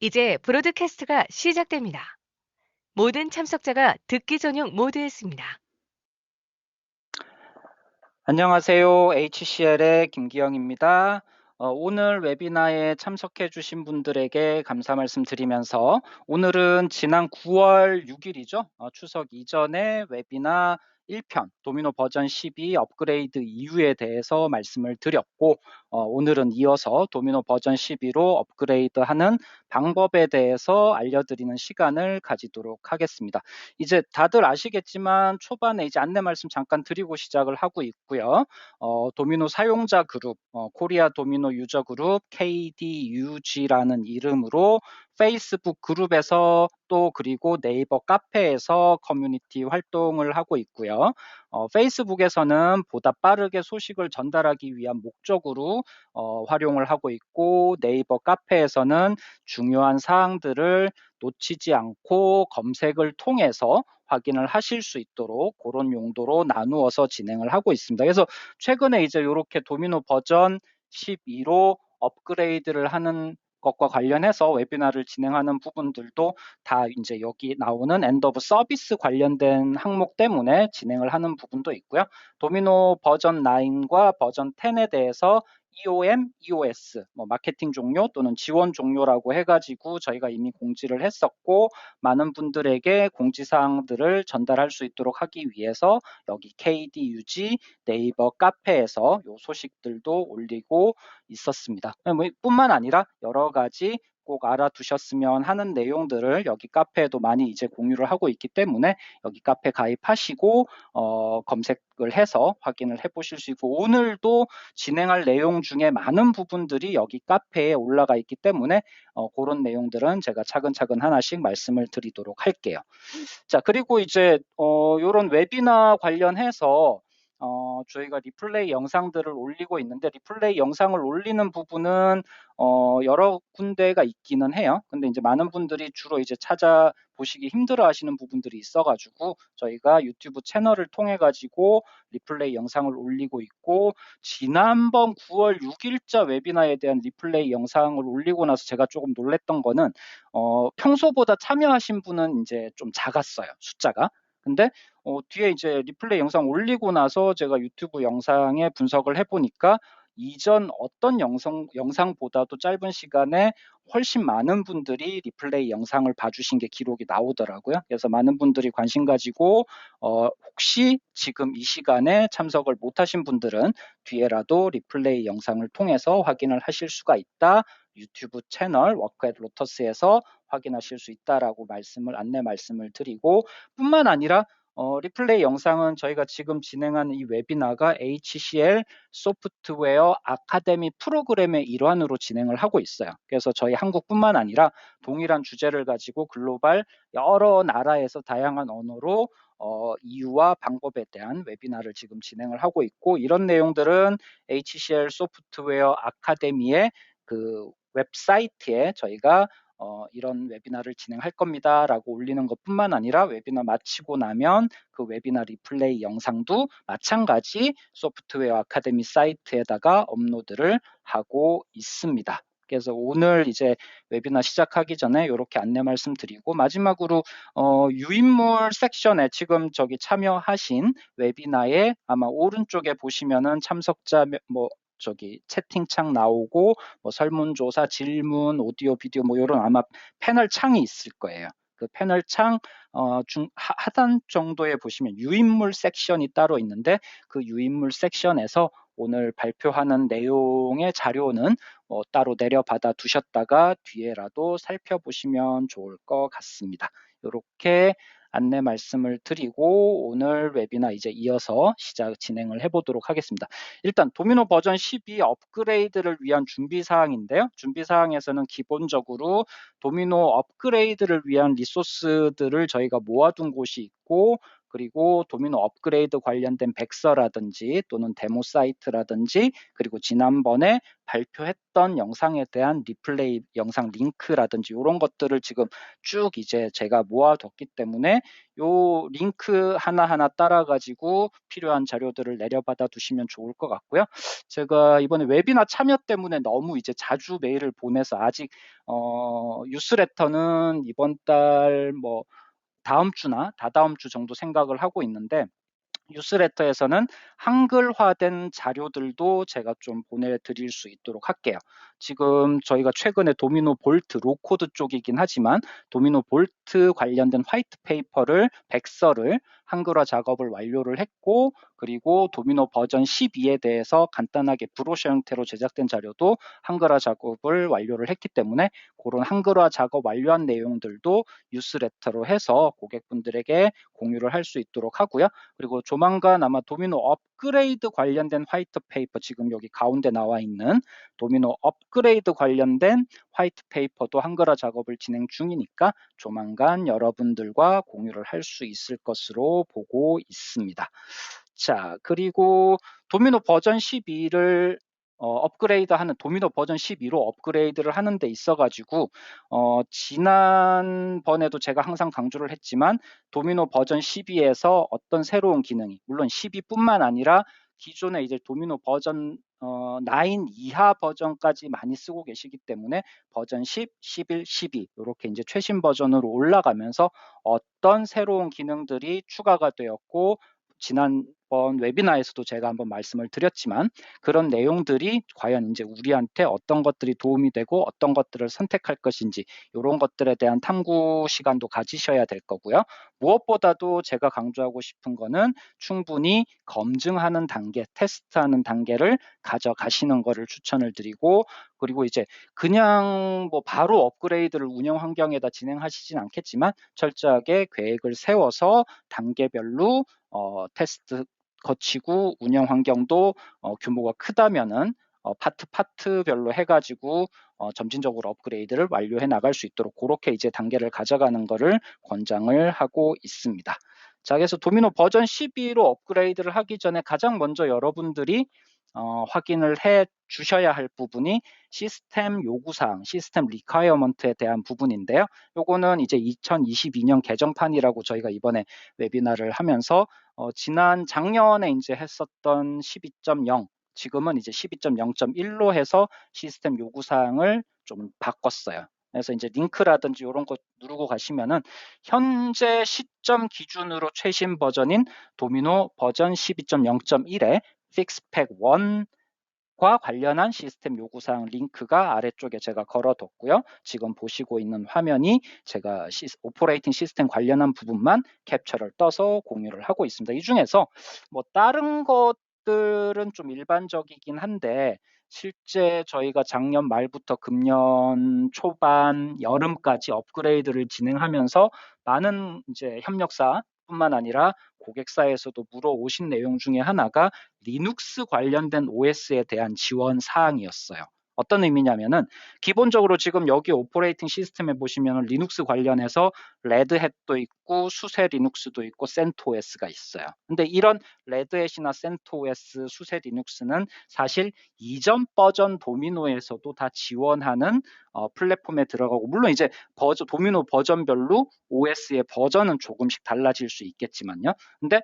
이제 브로드캐스트가 시작됩니다. 모든 참석자가 듣기 전용 모드에 있습니다. 안녕하세요. HCL의 김기영입니다. 오늘 웨비나에 참석해 주신 분들에게 감사 말씀 드리면서 오늘은 지난 9월 6일이죠. 추석 이전에 웨비나 1편 도미노 버전 12 업그레이드 이유에 대해서 말씀을 드렸고 오늘은 이어서 도미노 버전 12로 업그레이드하는 방법에 대해서 알려드리는 시간을 가지도록 하겠습니다. 이제 다들 아시겠지만 초반에 이제 안내 말씀 잠깐 드리고 시작을 하고 있고요. 도미노 사용자 그룹, 코리아 도미노 유저 그룹 KDUG라는 이름으로 페이스북 그룹에서 또 그리고 네이버 카페에서 커뮤니티 활동을 하고 있고요. 페이스북에서는 보다 빠르게 소식을 전달하기 위한 목적으로 활용을 하고 있고 네이버 카페에서는 중요한 사항들을 놓치지 않고 검색을 통해서 확인을 하실 수 있도록 그런 용도로 나누어서 진행을 하고 있습니다. 그래서 최근에 이제 이렇게 도미노 버전 12로 업그레이드를 하는 것과 관련해서 웨비나를 진행하는 부분들도 다 이제 여기 나오는 엔드 오브 서비스 관련된 항목 때문에 진행을 하는 부분도 있고요. 도미노 버전 9과 버전 10에 대해서 EOM, EOS, 마케팅 종료 또는 지원 종료라고 해가지고 저희가 이미 공지를 했었고 많은 분들에게 공지사항들을 전달할 수 있도록 하기 위해서 여기 KDUG 네이버 카페에서 이 소식들도 올리고 있었습니다. 뿐만 아니라 여러 가지 꼭 알아두셨으면 하는 내용들을 여기 카페에도 많이 이제 공유를 하고 있기 때문에 여기 카페 가입하시고 검색을 해서 확인을 해보실 수 있고 오늘도 진행할 내용 중에 많은 부분들이 여기 카페에 올라가 있기 때문에 그런 내용들은 제가 차근차근 하나씩 말씀을 드리도록 할게요. 자, 그리고 이제 이런 웨비나 관련해서 저희가 리플레이 영상들을 올리고 있는데 리플레이 영상을 올리는 부분은 여러 군데가 있기는 해요. 근데 이제 많은 분들이 주로 이제 찾아보시기 힘들어 하시는 부분들이 있어가지고 저희가 유튜브 채널을 통해 가지고 리플레이 영상을 올리고 있고 지난번 9월 6일자 웨비나에 대한 리플레이 영상을 올리고 나서 제가 조금 놀랬던 거는 평소보다 참여하신 분은 이제 좀 작았어요, 숫자가. 근데 뒤에 이제 리플레이 영상 올리고 나서 제가 유튜브 영상에 분석을 해보니까 이전 어떤 영상보다도 짧은 시간에 훨씬 많은 분들이 리플레이 영상을 봐주신 게 기록이 나오더라고요. 그래서 많은 분들이 관심 가지고 혹시 지금 이 시간에 참석을 못하신 분들은 뒤에라도 리플레이 영상을 통해서 확인을 하실 수가 있다. 유튜브 채널 워크앳 로터스에서 확인하실 수 있다라고 안내 말씀을 드리고 뿐만 아니라 리플레이 영상은 저희가 지금 진행하는 이 웨비나가 HCL 소프트웨어 아카데미 프로그램의 일환으로 진행을 하고 있어요. 그래서 저희 한국뿐만 아니라 동일한 주제를 가지고 글로벌 여러 나라에서 다양한 언어로 이유와 방법에 대한 웨비나를 지금 진행을 하고 있고 이런 내용들은 HCL 소프트웨어 아카데미의 그 웹사이트에 저희가 이런 웨비나를 진행할 겁니다라고 올리는 것뿐만 아니라 웨비나 마치고 나면 그 웨비나 리플레이 영상도 마찬가지 소프트웨어 아카데미 사이트에다가 업로드를 하고 있습니다. 그래서 오늘 이제 웨비나 시작하기 전에 이렇게 안내 말씀드리고 마지막으로 유인물 섹션에 지금 저기 참여하신 웨비나에 아마 오른쪽에 보시면은 참석자 저기 채팅창 나오고 설문조사, 질문, 오디오, 비디오 이런 아마 패널 창이 있을 거예요. 그 패널 창 하단 정도에 보시면 유인물 섹션이 따로 있는데 그 유인물 섹션에서 오늘 발표하는 내용의 자료는 따로 내려받아 두셨다가 뒤에라도 살펴보시면 좋을 것 같습니다. 이렇게 안내 말씀을 드리고 오늘 웨비나 이제 이어서 진행을 해보도록 하겠습니다. 일단 도미노 버전 12 업그레이드를 위한 준비사항인데요. 준비사항에서는 기본적으로 도미노 업그레이드를 위한 리소스들을 저희가 모아둔 곳이 있고 그리고 도미노 업그레이드 관련된 백서라든지 또는 데모 사이트라든지 그리고 지난번에 발표했던 영상에 대한 리플레이 영상 링크라든지 이런 것들을 지금 쭉 이제 제가 모아뒀기 때문에 요 링크 하나하나 따라가지고 필요한 자료들을 내려받아 두시면 좋을 것 같고요. 제가 이번에 웨비나 참여 때문에 너무 이제 자주 메일을 보내서 아직 뉴스레터는 이번 달 뭐 다음 주나 다다음 주 정도 생각을 하고 있는데 뉴스레터에서는 한글화된 자료들도 제가 좀 보내드릴 수 있도록 할게요. 지금 저희가 최근에 도미노 볼트, 로코드 쪽이긴 하지만 도미노 볼트 관련된 화이트 페이퍼를, 백서를 한글화 작업을 완료를 했고 그리고 도미노 버전 12에 대해서 간단하게 브로셔 형태로 제작된 자료도 한글화 작업을 완료를 했기 때문에 그런 한글화 작업 완료한 내용들도 뉴스레터로 해서 고객분들에게 공유를 할 수 있도록 하고요. 그리고 조만간 아마 도미노 업그레이드 관련된 화이트 페이퍼 지금 여기 가운데 나와 있는 도미노 업그레이드 관련된 화이트 페이퍼도 한글화 작업을 진행 중이니까 조만간 여러분들과 공유를 할 수 있을 것으로 보고 있습니다. 자, 그리고 도미노 버전 12를 업그레이드하는 도미노 버전 12로 업그레이드를 하는 데 있어가지고 지난번에도 제가 항상 강조를 했지만 도미노 버전 12에서 어떤 새로운 기능이 물론 12뿐만 아니라 기존에 이제 도미노 버전 9 이하 버전까지 많이 쓰고 계시기 때문에 버전 10, 11, 12 이렇게 이제 최신 버전으로 올라가면서 어떤 새로운 기능들이 추가가 되었고 지난번 웨비나에서도 제가 한번 말씀을 드렸지만 그런 내용들이 과연 이제 우리한테 어떤 것들이 도움이 되고 어떤 것들을 선택할 것인지 이런 것들에 대한 탐구 시간도 가지셔야 될 거고요. 무엇보다도 제가 강조하고 싶은 거는 충분히 검증하는 단계, 테스트하는 단계를 가져가시는 거를 추천을 드리고 그리고 이제 그냥 뭐 바로 업그레이드를 운영 환경에다 진행하시진 않겠지만 철저하게 계획을 세워서 단계별로 테스트 거치고 운영 환경도 규모가 크다면은 파트별로 해가지고 점진적으로 업그레이드를 완료해 나갈 수 있도록 그렇게 이제 단계를 가져가는 거를 권장을 하고 있습니다. 자, 그래서 도미노 버전 12로 업그레이드를 하기 전에 가장 먼저 여러분들이 확인을 해 주셔야 할 부분이 시스템 요구사항, 시스템 리퀘어먼트에 대한 부분인데요. 요거는 이제 2022년 개정판이라고 저희가 이번에 웨비나를 하면서 지난 작년에 이제 했었던 12.0 지금은 이제 12.0.1로 해서 시스템 요구사항을 좀 바꿨어요. 그래서 이제 링크라든지 이런 거 누르고 가시면은 현재 시점 기준으로 최신 버전인 도미노 버전 12.0.1에 픽스팩 1과 관련한 시스템 요구사항 링크가 아래쪽에 제가 걸어뒀고요. 지금 보시고 있는 화면이 제가 오퍼레이팅 시스템 관련한 부분만 캡처를 떠서 공유를 하고 있습니다. 이 중에서 뭐 다른 것들은 좀 일반적이긴 한데 실제 저희가 작년 말부터 금년 초반 여름까지 업그레이드를 진행하면서 많은 이제 협력사뿐만 아니라 고객사에서도 물어오신 내용 중에 하나가 리눅스 관련된 OS에 대한 지원 사항이었어요. 어떤 의미냐면은 기본적으로 지금 여기 오퍼레이팅 시스템에 보시면 리눅스 관련해서 레드햇도 있고 수세 리눅스도 있고 센토스가 있어요. 근데 이런 레드햇이나 센토스, 수세 리눅스는 사실 이전 버전 도미노에서도 다 지원하는 플랫폼에 들어가고 물론 이제 도미노 버전별로 OS의 버전은 조금씩 달라질 수 있겠지만요. 근데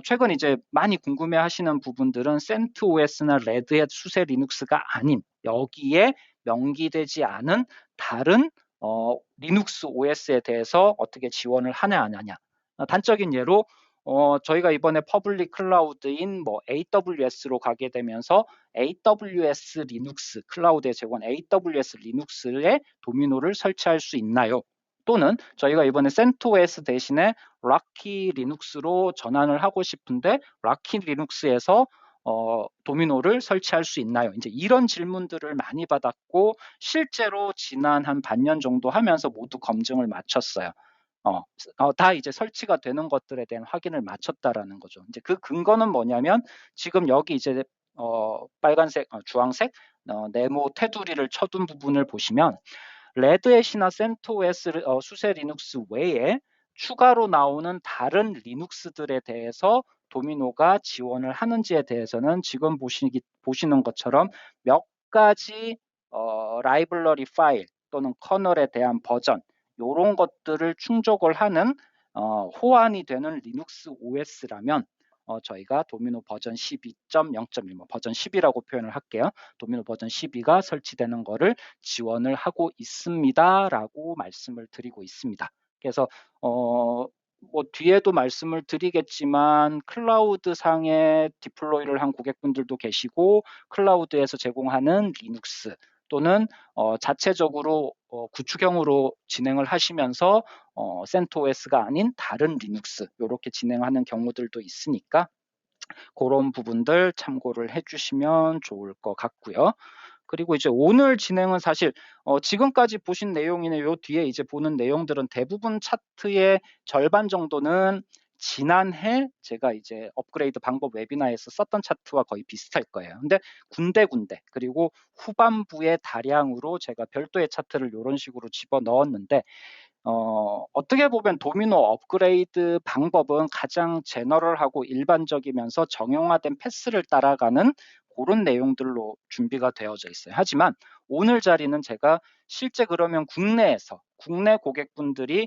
최근 이제 많이 궁금해하시는 부분들은 센트OS나 레드햇 수세 리눅스가 아닌 여기에 명기되지 않은 다른 리눅스 OS에 대해서 어떻게 지원을 하냐 안 하냐. 단적인 예로 저희가 이번에 퍼블릭 클라우드인 뭐 AWS로 가게 되면서 AWS 리눅스 클라우드에 제공한 AWS 리눅스에 도미노를 설치할 수 있나요? 또는 저희가 이번에 센토스 대신에 락키 리눅스로 전환을 하고 싶은데 락키 리눅스에서 도미노를 설치할 수 있나요? 이제 이런 질문들을 많이 받았고 실제로 지난 한 반년 정도 하면서 모두 검증을 마쳤어요. 다 이제 설치가 되는 것들에 대한 확인을 마쳤다라는 거죠. 이제 그 근거는 뭐냐면 지금 여기 이제 빨간색, 주황색 네모 테두리를 쳐둔 부분을 보시면 레드햇이나 센토스 수세 리눅스 외에 추가로 나오는 다른 리눅스들에 대해서 도미노가 지원을 하는지에 대해서는 지금 보시는 것처럼 몇 가지 라이브러리 파일 또는 커널에 대한 버전 이런 것들을 충족을 하는 호환이 되는 리눅스 OS라면 저희가 도미노 버전 12.0.1, 버전 10이라고 표현을 할게요. 도미노 버전 12가 설치되는 것을 지원을 하고 있습니다라고 말씀을 드리고 있습니다. 그래서 뭐 뒤에도 말씀을 드리겠지만 클라우드 상에 디플로이를 한 고객분들도 계시고 클라우드에서 제공하는 리눅스 또는 자체적으로 구축형으로 진행을 하시면서 CentOS가 아닌 다른 리눅스 이렇게 진행하는 경우들도 있으니까 그런 부분들 참고를 해주시면 좋을 것 같고요. 그리고 이제 오늘 진행은 사실 지금까지 보신 내용이나 요 뒤에 이제 보는 내용들은 대부분 차트의 절반 정도는 지난해 제가 이제 업그레이드 방법 웨비나에서 썼던 차트와 거의 비슷할 거예요. 근데 군데군데 그리고 후반부에 다량으로 제가 별도의 차트를 이런 식으로 집어 넣었는데 어떻게 보면 도미노 업그레이드 방법은 가장 제너럴하고 일반적이면서 정형화된 패스를 따라가는 그런 내용들로 준비가 되어져 있어요. 하지만 오늘 자리는 제가 실제 그러면 국내 고객분들이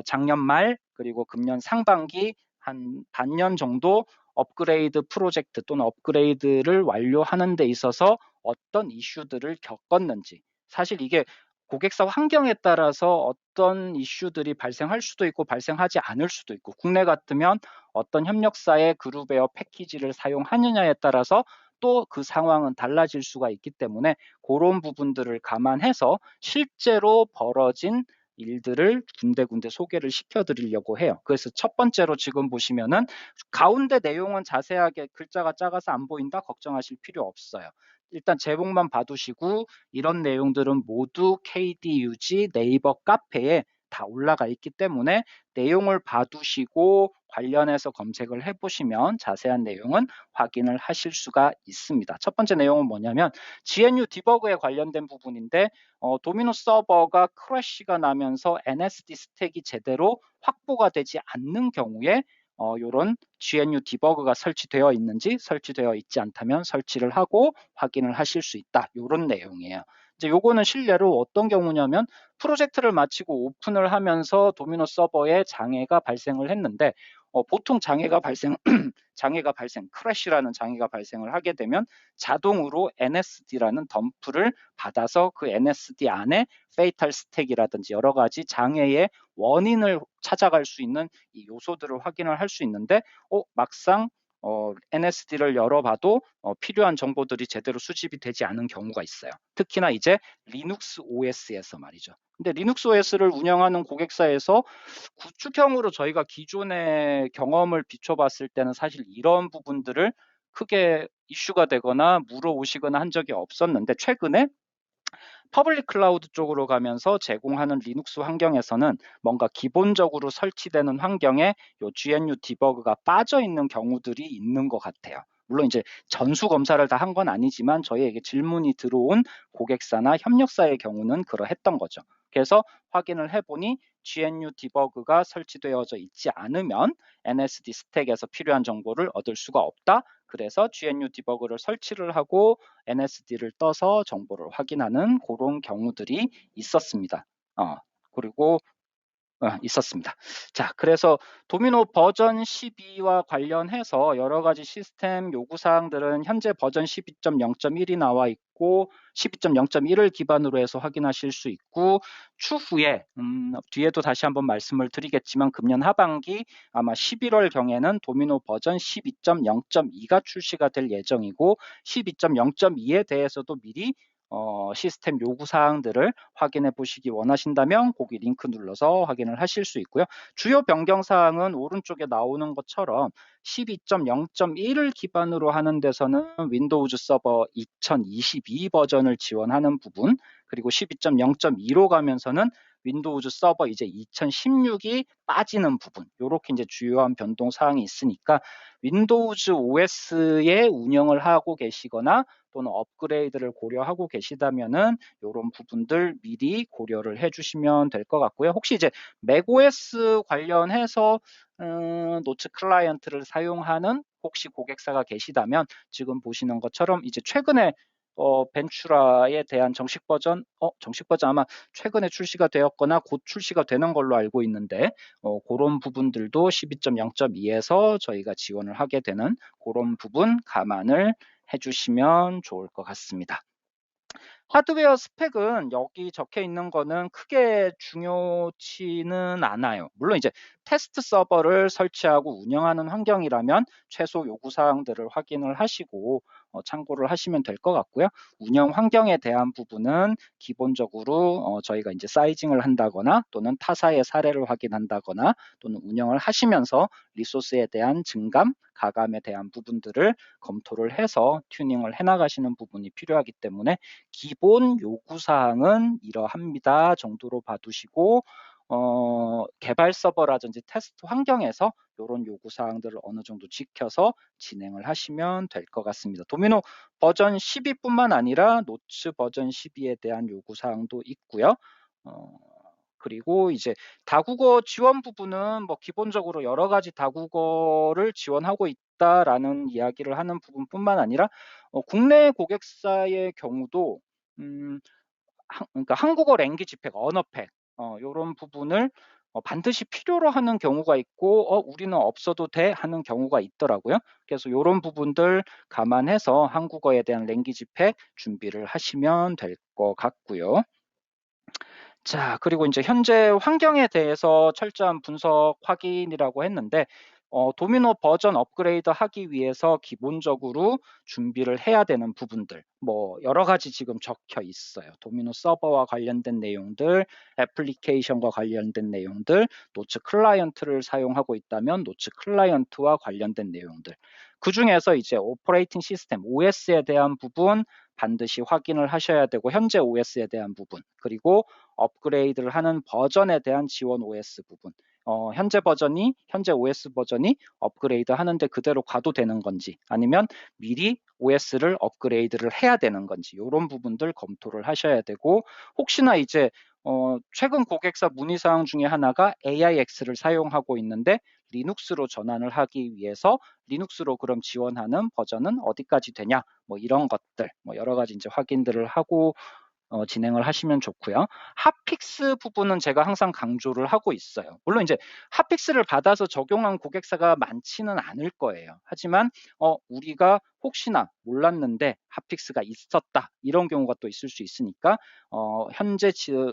작년 말 그리고 금년 상반기 한 반년 정도 업그레이드 프로젝트 또는 업그레이드를 완료하는 데 있어서 어떤 이슈들을 겪었는지 사실 이게 고객사 환경에 따라서 어떤 이슈들이 발생할 수도 있고 발생하지 않을 수도 있고 국내 같으면 어떤 협력사의 그룹웨어 패키지를 사용하느냐에 따라서 또 그 상황은 달라질 수가 있기 때문에 그런 부분들을 감안해서 실제로 벌어진 일들을 군데군데 소개를 시켜드리려고 해요. 그래서 첫 번째로 지금 보시면은 가운데 내용은 자세하게 글자가 작아서 안 보인다 걱정하실 필요 없어요. 일단 제목만 봐두시고 이런 내용들은 모두 KDUG 네이버 카페에 다 올라가 있기 때문에 내용을 봐두시고 관련해서 검색을 해보시면 자세한 내용은 확인을 하실 수가 있습니다. 첫 번째 내용은 뭐냐면 GNU 디버그에 관련된 부분인데 도미노 서버가 크래시가 나면서 NSD 스택이 제대로 확보가 되지 않는 경우에 이런 GNU 디버그가 설치되어 있는지 설치되어 있지 않다면 설치를 하고 확인을 하실 수 있다. 이런 내용이에요. 이제 요거는 실례로 어떤 경우냐면 프로젝트를 마치고 오픈을 하면서 도미노 서버에 장애가 발생을 했는데 보통 장애가 발생 크래시라는 장애가 발생을 하게 되면 자동으로 NSD라는 덤프를 받아서 그 NSD 안에 페이탈 스택이라든지 여러 가지 장애의 원인을 찾아갈 수 있는 이 요소들을 확인을 할 수 있는데 막상 NSD를 열어봐도 필요한 정보들이 제대로 수집이 되지 않은 경우가 있어요. 특히나 이제 리눅스 OS에서 말이죠. 근데 리눅스 OS를 운영하는 고객사에서 구축형으로 저희가 기존의 경험을 비춰봤을 때는 사실 이런 부분들을 크게 이슈가 되거나 물어오시거나 한 적이 없었는데 최근에 퍼블릭 클라우드 쪽으로 가면서 제공하는 리눅스 환경에서는 뭔가 기본적으로 설치되는 환경에 요 GNU 디버그가 빠져 있는 경우들이 있는 것 같아요. 물론 이제 전수 검사를 다 한 건 아니지만 저희에게 질문이 들어온 고객사나 협력사의 경우는 그러했던 거죠. 그래서 확인을 해보니 GNU 디버그가 설치되어져 있지 않으면 NSD 스택에서 필요한 정보를 얻을 수가 없다. 그래서 GNU 디버그를 설치를 하고 NSD를 떠서 정보를 확인하는 그런 경우들이 있었습니다. 그리고 있었습니다. 자, 그래서 도미노 버전 12와 관련해서 여러 가지 시스템 요구사항들은 현재 버전 12.0.1이 나와 있고 12.0.1을 기반으로 해서 확인하실 수 있고 추후에 뒤에도 다시 한번 말씀을 드리겠지만 금년 하반기 아마 11월경에는 도미노 버전 12.0.2가 출시가 될 예정이고 12.0.2에 대해서도 미리 시스템 요구사항들을 확인해 보시기 원하신다면 거기 링크 눌러서 확인을 하실 수 있고요. 주요 변경사항은 오른쪽에 나오는 것처럼 12.0.1을 기반으로 하는 데서는 윈도우즈 서버 2022 버전을 지원하는 부분 그리고 12.0.2로 가면서는 윈도우즈 서버 이제 2016이 빠지는 부분 이렇게 이제 주요한 변동 사항이 있으니까 윈도우즈 OS에 운영을 하고 계시거나 또는 업그레이드를 고려하고 계시다면은 이런 부분들 미리 고려를 해주시면 될 것 같고요. 혹시 이제 맥OS 관련해서 노츠 클라이언트를 사용하는 혹시 고객사가 계시다면 지금 보시는 것처럼 이제 최근에 벤츄라에 대한 정식 버전 아마 최근에 출시가 되었거나 곧 출시가 되는 걸로 알고 있는데 그런 부분들도 12.0.2에서 저희가 지원을 하게 되는 그런 부분 감안을 해주시면 좋을 것 같습니다. 하드웨어 스펙은 여기 적혀 있는 거는 크게 중요치는 않아요. 물론 이제 테스트 서버를 설치하고 운영하는 환경이라면 최소 요구 사항들을 확인을 하시고 참고를 하시면 될 것 같고요. 운영 환경에 대한 부분은 기본적으로 저희가 이제 사이징을 한다거나 또는 타사의 사례를 확인한다거나 또는 운영을 하시면서 리소스에 대한 증감, 가감에 대한 부분들을 검토를 해서 튜닝을 해나가시는 부분이 필요하기 때문에 기본 요구사항은 이러합니다 정도로 봐두시고 개발 서버라든지 테스트 환경에서 이런 요구사항들을 어느 정도 지켜서 진행을 하시면 될 것 같습니다. 도미노 버전 12뿐만 아니라 노츠 버전 12에 대한 요구사항도 있고요. 그리고 이제 다국어 지원 부분은 뭐 기본적으로 여러 가지 다국어를 지원하고 있다라는 이야기를 하는 부분뿐만 아니라 국내 고객사의 경우도 그러니까 한국어 랭귀지 팩, 언어 팩 이런 부분을 반드시 필요로 하는 경우가 있고 우리는 없어도 돼 하는 경우가 있더라고요. 그래서 이런 부분들 감안해서 한국어에 대한 랭귀지 팩 준비를 하시면 될 것 같고요. 자, 그리고 이제 현재 환경에 대해서 철저한 분석 확인이라고 했는데 도미노 버전 업그레이드 하기 위해서 기본적으로 준비를 해야 되는 부분들 뭐 여러 가지 지금 적혀 있어요. 도미노 서버와 관련된 내용들, 애플리케이션과 관련된 내용들, 노츠 클라이언트를 사용하고 있다면 노츠 클라이언트와 관련된 내용들. 그 중에서 이제 오퍼레이팅 시스템 OS에 대한 부분 반드시 확인을 하셔야 되고 현재 OS에 대한 부분 그리고 업그레이드를 하는 버전에 대한 지원 OS 부분 현재 OS 버전이 업그레이드 하는데 그대로 가도 되는 건지 아니면 미리 OS를 업그레이드를 해야 되는 건지 이런 부분들 검토를 하셔야 되고 혹시나 이제 최근 고객사 문의사항 중에 하나가 AIX를 사용하고 있는데 리눅스로 전환을 하기 위해서 리눅스로 그럼 지원하는 버전은 어디까지 되냐 뭐 이런 것들 뭐 여러 가지 이제 확인들을 하고 진행을 하시면 좋고요. 핫픽스 부분은 제가 항상 강조를 하고 있어요. 물론 이제 핫픽스를 받아서 적용한 고객사가 많지는 않을 거예요. 하지만 우리가 혹시나 몰랐는데 핫픽스가 있었다 이런 경우가 또 있을 수 있으니까 현재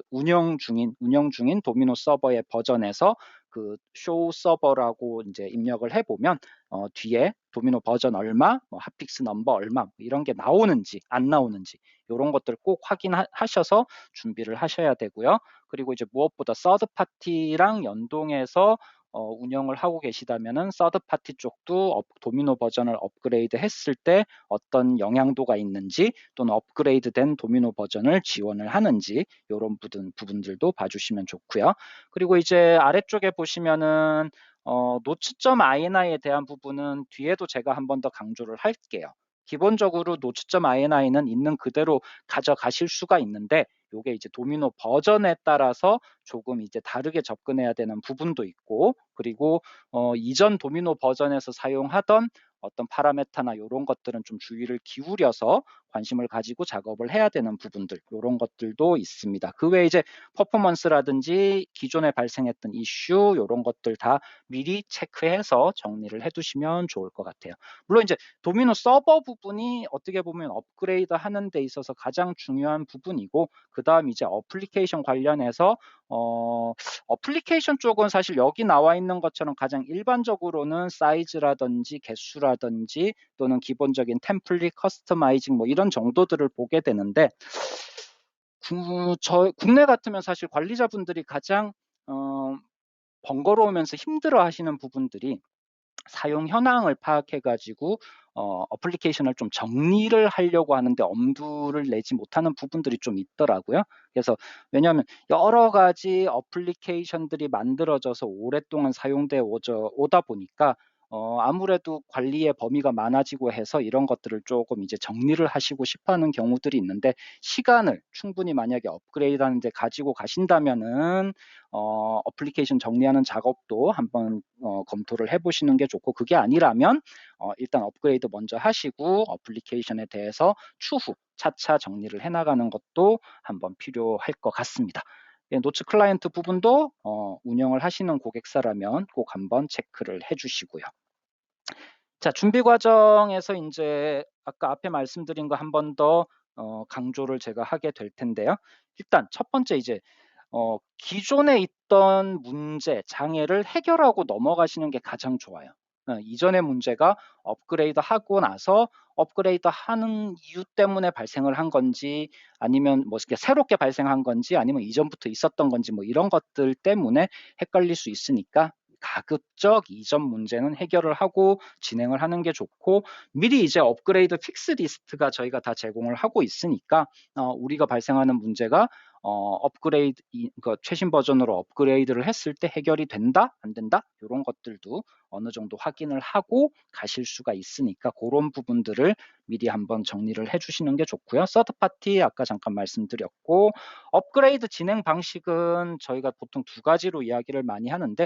운영 중인 도미노 서버의 버전에서 그 쇼 서버라고 이제 입력을 해보면 뒤에 도미노 버전 얼마, 뭐 핫픽스 넘버 얼마 뭐 이런 게 나오는지 안 나오는지 이런 것들 꼭 확인하셔서 준비를 하셔야 되고요. 그리고 이제 무엇보다 서드 파티랑 연동해서 운영을 하고 계시다면은 서드 파티 쪽도 도미노 버전을 업그레이드 했을 때 어떤 영향도가 있는지 또는 업그레이드된 도미노 버전을 지원을 하는지 이런 부분들도 봐주시면 좋고요. 그리고 이제 아래쪽에 보시면은 노츠.ini에 대한 부분은 뒤에도 제가 한 번 더 강조를 할게요. 기본적으로 노츠.ini는 있는 그대로 가져가실 수가 있는데 요게 이제 도미노 버전에 따라서 조금 이제 다르게 접근해야 되는 부분도 있고 그리고 이전 도미노 버전에서 사용하던 어떤 파라메타나 이런 것들은 좀 주의를 기울여서 관심을 가지고 작업을 해야 되는 부분들 이런 것들도 있습니다. 그 외에 이제 퍼포먼스라든지 기존에 발생했던 이슈 이런 것들 다 미리 체크해서 정리를 해두시면 좋을 것 같아요. 물론 이제 도미노 서버 부분이 어떻게 보면 업그레이드 하는 데 있어서 가장 중요한 부분이고 그 다음 이제 어플리케이션 관련해서 어플리케이션 쪽은 사실 여기 나와 있는 것처럼 가장 일반적으로는 사이즈라든지 개수라든지 또는 기본적인 템플릿 커스터마이징 뭐 이런 정도들을 보게 되는데 국내 같으면 사실 관리자분들이 가장 번거로우면서 힘들어 하시는 부분들이 사용 현황을 파악해가지고 어플리케이션을 좀 정리를 하려고 하는데 엄두를 내지 못하는 부분들이 좀 있더라고요. 그래서 왜냐하면 여러 가지 어플리케이션들이 만들어져서 오랫동안 사용돼 오다 보니까 아무래도 관리의 범위가 많아지고 해서 이런 것들을 조금 이제 정리를 하시고 싶어 하는 경우들이 있는데, 시간을 충분히 만약에 업그레이드 하는데 가지고 가신다면은 어플리케이션 정리하는 작업도 한번 검토를 해보시는 게 좋고, 그게 아니라면 일단 업그레이드 먼저 하시고 어플리케이션에 대해서 추후 차차 정리를 해나가는 것도 한번 필요할 것 같습니다. 예, 노츠 클라이언트 부분도 운영을 하시는 고객사라면 꼭 한번 체크를 해주시고요. 자, 준비 과정에서 이제 아까 앞에 말씀드린 거 한 번 더 강조를 제가 하게 될 텐데요. 일단 첫 번째 이제 기존에 있던 문제, 장애를 해결하고 넘어가시는 게 가장 좋아요. 이전의 문제가 업그레이드 하고 나서 업그레이드 하는 이유 때문에 발생을 한 건지, 아니면 뭐 이렇게 새롭게 발생한 건지, 아니면 이전부터 있었던 건지, 뭐 이런 것들 때문에 헷갈릴 수 있으니까 가급적 이전 문제는 해결을 하고 진행을 하는 게 좋고, 미리 이제 업그레이드 픽스 리스트가 저희가 다 제공을 하고 있으니까 우리가 발생하는 문제가 업그레이드, 그 최신 버전으로 업그레이드를 했을 때 해결이 된다, 안 된다, 이런 것들도 어느 정도 확인을 하고 가실 수가 있으니까 그런 부분들을 미리 한번 정리를 해주시는 게 좋고요. 서드 파티 아까 잠깐 말씀드렸고, 업그레이드 진행 방식은 저희가 보통 두 가지로 이야기를 많이 하는데,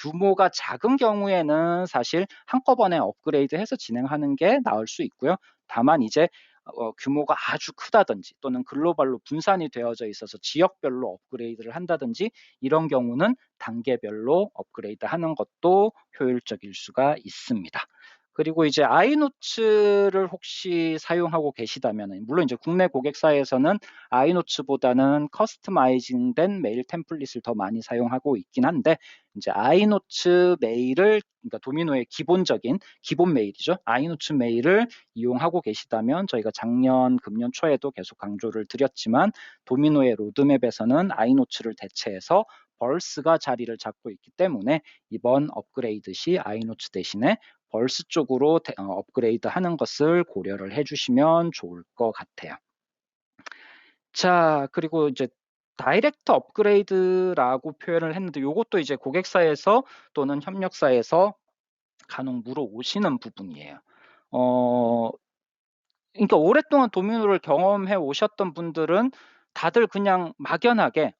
규모가 작은 경우에는 사실 한꺼번에 업그레이드해서 진행하는 게 나을 수 있고요. 다만 이제 규모가 아주 크다든지 또는 글로벌로 분산이 되어져 있어서 지역별로 업그레이드를 한다든지, 이런 경우는 단계별로 업그레이드 하는 것도 효율적일 수가 있습니다. 그리고 이제 아이노츠를 혹시 사용하고 계시다면, 물론 이제 국내 고객사에서는 아이노츠보다는 커스터마이징된 메일 템플릿을 더 많이 사용하고 있긴 한데, 이제 아이노츠 메일을, 그러니까 도미노의 기본적인 기본 메일이죠. 아이노츠 메일을 이용하고 계시다면, 저희가 작년 금년 초에도 계속 강조를 드렸지만 도미노의 로드맵에서는 아이노츠를 대체해서 벌스가 자리를 잡고 있기 때문에 이번 업그레이드 시 아이노츠 대신에 벌스 쪽으로 업그레이드 하는 것을 고려를 해주시면 좋을 것 같아요. 자, 그리고 이제 다이렉트 업그레이드라고 표현을 했는데, 이것도 이제 고객사에서 또는 협력사에서 간혹 물어오시는 부분이에요. 그러니까 오랫동안 도미노를 경험해 오셨던 분들은 다들 그냥 막연하게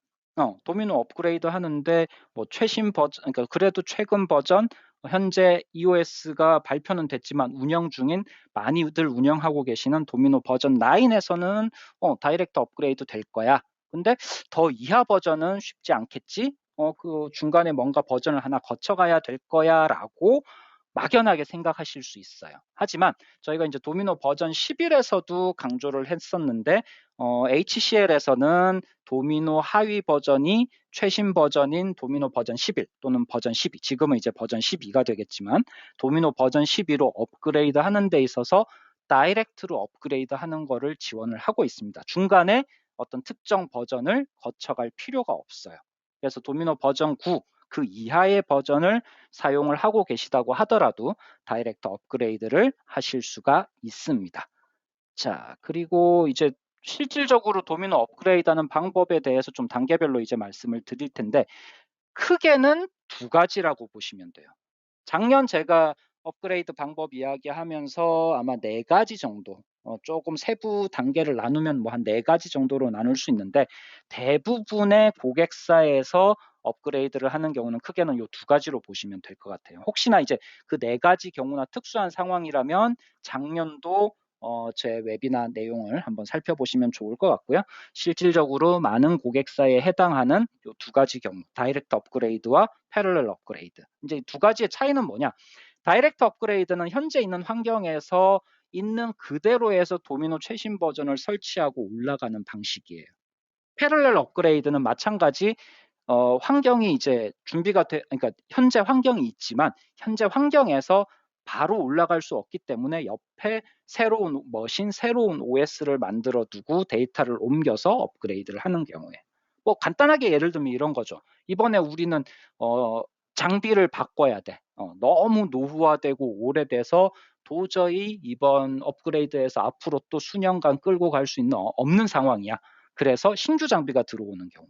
도미노 업그레이드 하는데 뭐 최신 버전, 그러니까 그래도 최근 버전, 현재 EOS가 발표는 됐지만 운영 중인, 많이들 운영하고 계시는 도미노 버전 9에서는 다이렉트 업그레이드 될 거야. 근데 더 이하 버전은 쉽지 않겠지? 그 중간에 뭔가 버전을 하나 거쳐가야 될 거야라고 막연하게 생각하실 수 있어요. 하지만 저희가 이제 도미노 버전 11에서도 강조를 했었는데, HCL에서는 도미노 하위 버전이 최신 버전인 도미노 버전 11 또는 버전 12, 지금은 이제 버전 12가 되겠지만 도미노 버전 12로 업그레이드 하는 데 있어서 다이렉트로 업그레이드 하는 거를 지원을 하고 있습니다. 중간에 어떤 특정 버전을 거쳐갈 필요가 없어요. 그래서 도미노 버전 9, 그 이하의 버전을 사용을 하고 계시다고 하더라도 다이렉트 업그레이드를 하실 수가 있습니다. 자, 그리고 이제 실질적으로 도미노 업그레이드하는 방법에 대해서 좀 단계별로 이제 말씀을 드릴 텐데, 크게는 두 가지라고 보시면 돼요. 작년 제가 업그레이드 방법 이야기하면서 아마 네 가지 정도, 조금 세부 단계를 나누면 뭐 한 네 가지 정도로 나눌 수 있는데, 대부분의 고객사에서 업그레이드를 하는 경우는 크게는 이 두 가지로 보시면 될 것 같아요. 혹시나 이제 그 네 가지 경우나 특수한 상황이라면 작년도 제 웨비나 내용을 한번 살펴보시면 좋을 것 같고요. 실질적으로 많은 고객사에 해당하는 이 두 가지 경우, 다이렉트 업그레이드와 패러렐 업그레이드. 이제 두 가지의 차이는 뭐냐? 다이렉트 업그레이드는 현재 있는 환경에서 있는 그대로에서 도미노 최신 버전을 설치하고 올라가는 방식이에요. 패러렐 업그레이드는 마찬가지, 환경이 이제 준비가 그러니까 현재 환경이 있지만 현재 환경에서 바로 올라갈 수 없기 때문에 옆에 새로운 머신, 새로운 OS를 만들어 두고 데이터를 옮겨서 업그레이드를 하는 경우에, 뭐 간단하게 예를 들면 이런 거죠. 이번에 우리는 장비를 바꿔야 돼. 너무 노후화되고 오래돼서 도저히 이번 업그레이드에서 앞으로 또 수년간 끌고 갈 수 있는 없는 상황이야. 그래서 신규 장비가 들어오는 경우.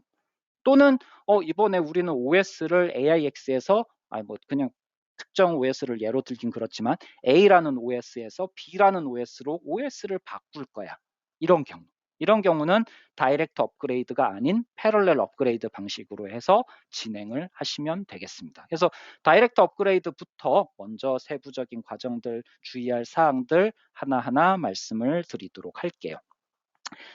또는 이번에 우리는 OS를 AIX에서 뭐 그냥 특정 OS를 예로 들긴 그렇지만 A라는 OS에서 B라는 OS로 OS를 바꿀 거야. 이런 경우. 이런 경우는 다이렉트 업그레이드가 아닌 패럴렐 업그레이드 방식으로 해서 진행을 하시면 되겠습니다. 그래서 다이렉트 업그레이드부터 먼저 세부적인 과정들, 주의할 사항들 하나하나 말씀을 드리도록 할게요.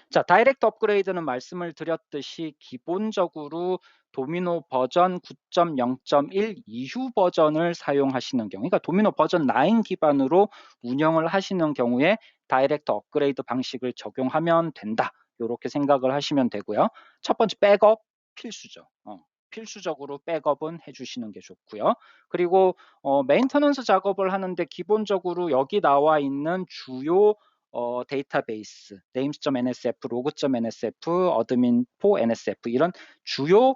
자, 다이렉트 업그레이드는 말씀을 드렸듯이 기본적으로 도미노 버전 9.0.1 이후 버전을 사용하시는 경우, 그러니까 도미노 버전 9 기반으로 운영을 하시는 경우에 다이렉트 업그레이드 방식을 적용하면 된다. 이렇게 생각을 하시면 되고요. 첫 번째 백업 필수죠. 필수적으로 백업은 해주시는 게 좋고요. 그리고 메인터넌스 작업을 하는데 기본적으로 여기 나와 있는 주요 데이터베이스, names.nsf, log.nsf, admin4.nsf 이런 주요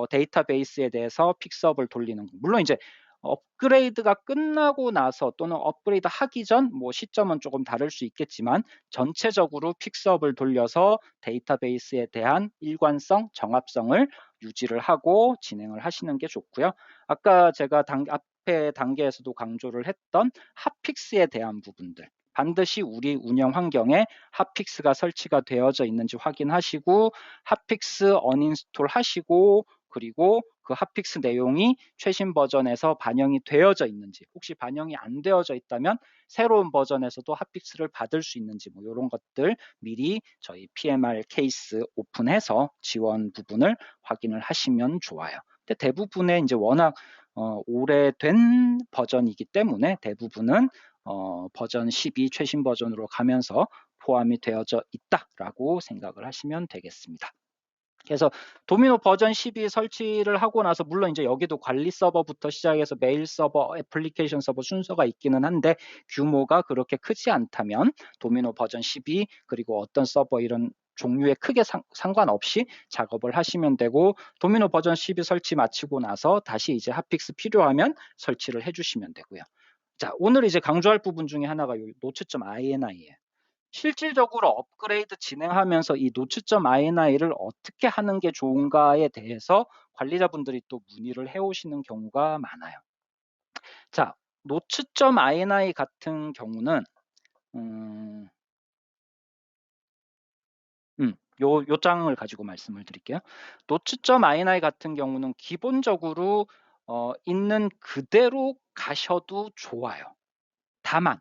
데이터베이스에 대해서 픽스업을 돌리는 거. 물론 이제 업그레이드가 끝나고 나서 또는 업그레이드 하기 전 뭐 시점은 조금 다를 수 있겠지만 전체적으로 픽스업을 돌려서 데이터베이스에 대한 일관성, 정합성을 유지를 하고 진행을 하시는 게 좋고요. 아까 제가 앞에 단계에서도 강조를 했던 핫픽스에 대한 부분들, 반드시 우리 운영 환경에 핫픽스가 설치가 되어져 있는지 확인하시고 핫픽스 언인스톨 하시고 그리고 그 핫픽스 내용이 최신 버전에서 반영이 되어져 있는지, 혹시 반영이 안 되어져 있다면 새로운 버전에서도 핫픽스를 받을 수 있는지 뭐 이런 것들 미리 저희 PMR 케이스 오픈해서 지원 부분을 확인을 하시면 좋아요. 근데 대부분의 이제 워낙 오래된 버전이기 때문에 대부분은 버전 12 최신 버전으로 가면서 포함이 되어져 있다라고 생각을 하시면 되겠습니다. 그래서 도미노 버전 12 설치를 하고 나서 물론 이제 여기도 관리 서버부터 시작해서 메일 서버, 애플리케이션 서버 순서가 있기는 한데 규모가 그렇게 크지 않다면 도미노 버전 12 그리고 어떤 서버 이런 종류에 크게 상관없이 작업을 하시면 되고 도미노 버전 12 설치 마치고 나서 다시 이제 핫픽스 필요하면 설치를 해주시면 되고요. 자, 오늘 이제 강조할 부분 중에 하나가 이 노츠.ini예요. 실질적으로 업그레이드 진행하면서 이 노츠.ini를 어떻게 하는 게 좋은가에 대해서 관리자분들이 또 문의를 해오시는 경우가 많아요. 자, 노츠.ini 같은 경우는 요 장을 가지고 말씀을 드릴게요. 노츠.ini 같은 경우는 기본적으로 있는 그대로 가셔도 좋아요. 다만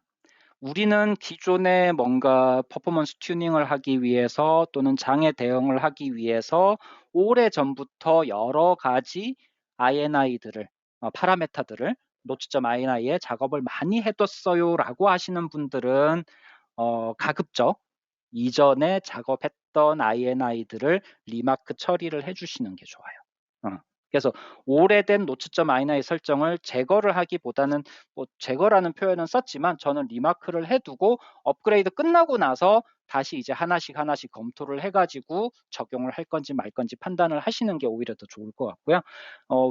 우리는 기존에 뭔가 퍼포먼스 튜닝을 하기 위해서 또는 장애 대응을 하기 위해서 오래전부터 여러 가지 INI들을, 파라메타들을 노츠.ini에 작업을 많이 해뒀어요 라고 하시는 분들은 가급적 이전에 작업했던 INI들을 리마크 처리를 해주시는 게 좋아요. 그래서 오래된 노츠.ini 설정을 제거를 하기보다는 뭐 제거라는 표현은 썼지만 저는 리마크를 해두고 업그레이드 끝나고 나서 다시 이제 하나씩 검토를 해가지고 적용을 할 건지 말 건지 판단을 하시는 게 오히려 더 좋을 것 같고요.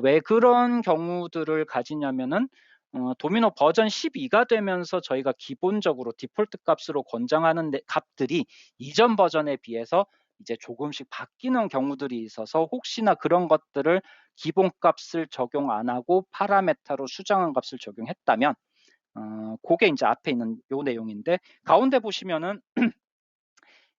왜 그런 경우들을 가지냐면은 도미노 버전 12가 되면서 저희가 기본적으로 디폴트 값으로 권장하는 값들이 이전 버전에 비해서 이제 조금씩 바뀌는 경우들이 있어서 혹시나 그런 것들을 기본 값을 적용 안 하고 파라메타로 수정한 값을 적용했다면 그게 이제 앞에 있는 요 내용인데 가운데 보시면은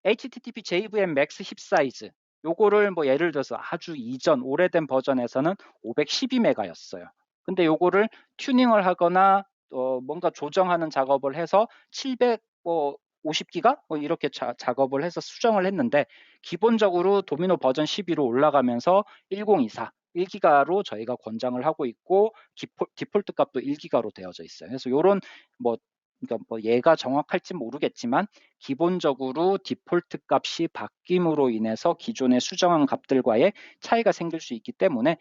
HTTP JVM Max 힙 사이즈 요거를 뭐 예를 들어서 아주 이전 오래된 버전에서는 512메가였어요. 근데 요거를 튜닝을 하거나 뭔가 조정하는 작업을 해서 750기가 이렇게 작업을 해서 수정을 했는데 기본적으로 도미노 버전 12로 올라가면서 1024 1기가로 저희가 권장을 하고 있고 디폴트 값도 1기가로 되어져 있어요. 그래서 요런 그러니까 뭐 얘가 정확할지 모르겠지만 기본적으로 디폴트 값이 바뀜으로 인해서 기존의 수정한 값들과의 차이가 생길 수 있기 때문에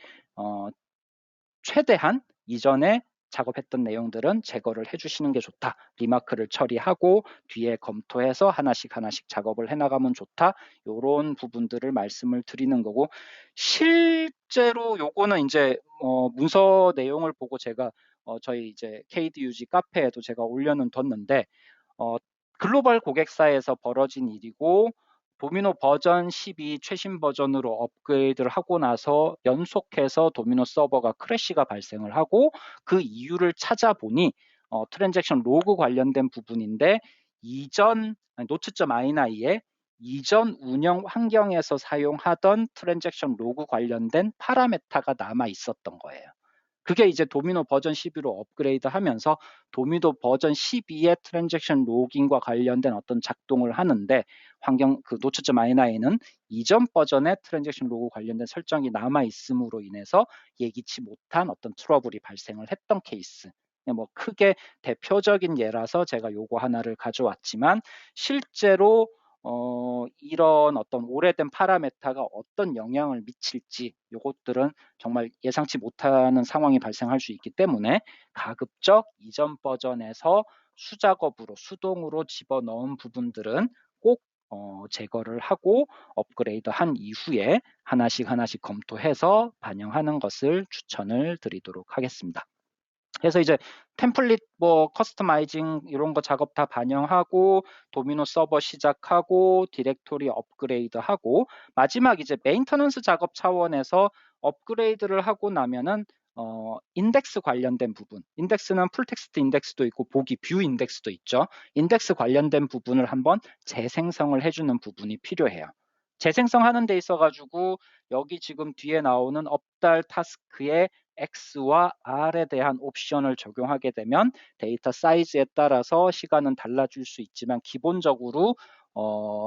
최대한 이전에 작업했던 내용들은 제거를 해주시는 게 좋다. 리마크를 처리하고 뒤에 검토해서 하나씩 작업을 해나가면 좋다. 이런 부분들을 말씀을 드리는 거고 실제로 요거는 이제 문서 내용을 보고 제가 저희 이제 KDUG 카페에도 제가 올려는 뒀는데 글로벌 고객사에서 벌어진 일이고 도미노 버전 12 최신 버전으로 업그레이드를 하고 나서 연속해서 도미노 서버가 크래시가 발생을 하고 그 이유를 찾아보니 트랜잭션 로그 관련된 부분인데 노트.ini의 이전 운영 환경에서 사용하던 트랜잭션 로그 관련된 파라메타가 남아 있었던 거예요. 그게 이제 도미노 버전 12로 업그레이드 하면서 도미노 버전 12의 트랜잭션 로깅과 관련된 어떤 작동을 하는데 그 노트.ini는 이전 버전의 트랜잭션 로그 관련된 설정이 남아 있음으로 인해서 예기치 못한 어떤 트러블이 발생을 했던 케이스. 뭐 크게 대표적인 예라서 제가 요거 하나를 가져왔지만 실제로 이런 어떤 오래된 파라메타가 어떤 영향을 미칠지 요것들은 정말 예상치 못하는 상황이 발생할 수 있기 때문에 가급적 이전 버전에서 수작업으로 수동으로 집어넣은 부분들은 꼭 제거를 하고 업그레이드 한 이후에 하나씩 검토해서 반영하는 것을 추천을 드리도록 하겠습니다. 그래서 이제 템플릿 뭐 커스터마이징 이런 거 작업 다 반영하고 도미노 서버 시작하고 디렉토리 업그레이드 하고 마지막 이제 메인터넌스 작업 차원에서 업그레이드를 하고 나면은 인덱스 관련된 부분, 인덱스는 풀텍스트 인덱스도 있고 보기 뷰 인덱스도 있죠. 인덱스 관련된 부분을 한번 재생성을 해주는 부분이 필요해요. 재생성하는 데 있어가지고 여기 지금 뒤에 나오는 업달 타스크의 X와 R에 대한 옵션을 적용하게 되면 데이터 사이즈에 따라서 시간은 달라질 수 있지만 기본적으로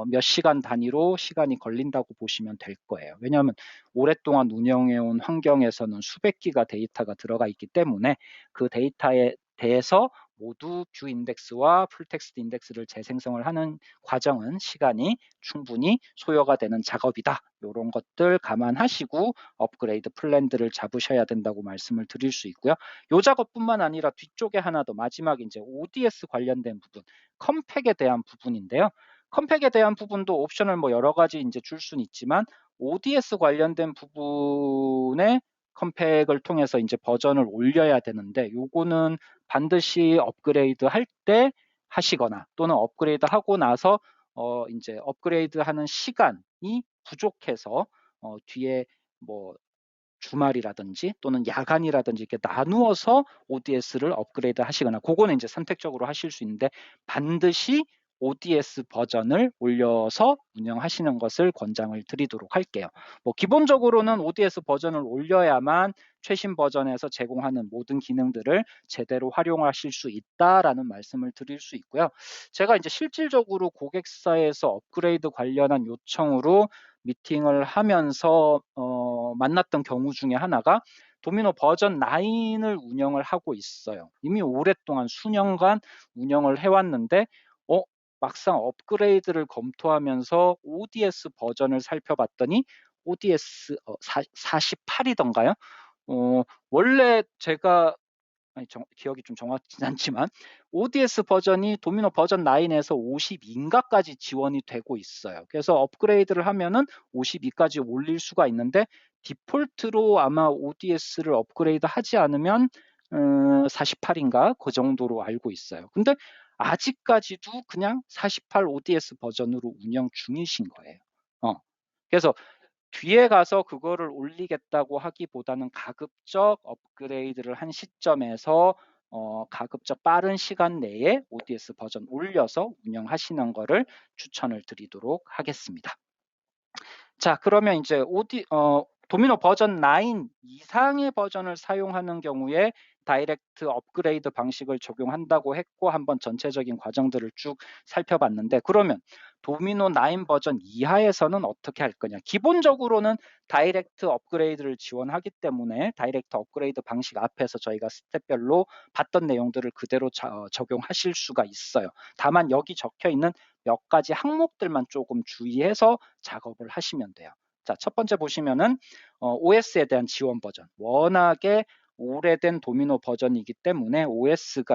몇 시간 단위로 시간이 걸린다고 보시면 될 거예요. 왜냐하면 오랫동안 운영해온 환경에서는 수백 기가 데이터가 들어가 있기 때문에 그 데이터에 대해서 모두 뷰 인덱스와 풀텍스트 인덱스를 재생성을 하는 과정은 시간이 충분히 소요가 되는 작업이다. 이런 것들 감안하시고 업그레이드 플랜들을 잡으셔야 된다고 말씀을 드릴 수 있고요. 이 작업뿐만 아니라 뒤쪽에 하나 더 마지막 이제 ODS 관련된 부분, 컴팩에 대한 부분인데요. 컴팩에 대한 부분도 옵션을 뭐 여러 가지 이제 줄 수는 있지만 ODS 관련된 부분에 컴팩을 통해서 이제 버전을 올려야 되는데 요거는 반드시 업그레이드 할 때 하시거나 또는 업그레이드 하고 나서 이제 업그레이드 하는 시간이 부족해서 뒤에 뭐 주말이라든지 또는 야간이라든지 이렇게 나누어서 ODS를 업그레이드 하시거나 그거는 이제 선택적으로 하실 수 있는데 반드시 ODS 버전을 올려서 운영하시는 것을 권장을 드리도록 할게요. 뭐 기본적으로는 ODS 버전을 올려야만 최신 버전에서 제공하는 모든 기능들을 제대로 활용하실 수 있다라는 말씀을 드릴 수 있고요. 제가 이제 실질적으로 고객사에서 업그레이드 관련한 요청으로 미팅을 하면서 만났던 경우 중에 하나가 도미노 버전 9을 운영을 하고 있어요. 이미 오랫동안 수년간 운영을 해왔는데 막상 업그레이드를 검토하면서 ODS 버전을 살펴봤더니 ODS 48이던가요? 원래 제가 기억이 좀 정확하진 않지만 ODS 버전이 도미노 버전 9에서 52인가까지 지원이 되고 있어요. 그래서 업그레이드를 하면은 52까지 올릴 수가 있는데 디폴트로 아마 ODS를 업그레이드 하지 않으면 48인가 그 정도로 알고 있어요. 근데 아직까지도 그냥 48 ODS 버전으로 운영 중이신 거예요. 그래서 뒤에 가서 그거를 올리겠다고 하기보다는 가급적 업그레이드를 한 시점에서 가급적 빠른 시간 내에 ODS 버전 올려서 운영하시는 거를 추천을 드리도록 하겠습니다. 자, 그러면 이제 도미노 버전 9 이상의 버전을 사용하는 경우에 다이렉트 업그레이드 방식을 적용한다고 했고 한번 전체적인 과정들을 쭉 살펴봤는데 그러면 도미노 9 버전 이하에서는 어떻게 할 거냐? 기본적으로는 다이렉트 업그레이드를 지원하기 때문에 다이렉트 업그레이드 방식 앞에서 저희가 스텝별로 봤던 내용들을 그대로 적용하실 수가 있어요. 다만 여기 적혀 있는 몇 가지 항목들만 조금 주의해서 작업을 하시면 돼요. 자, 첫 번째 보시면은 OS에 대한 지원 버전. 워낙에 오래된 도미노 버전이기 때문에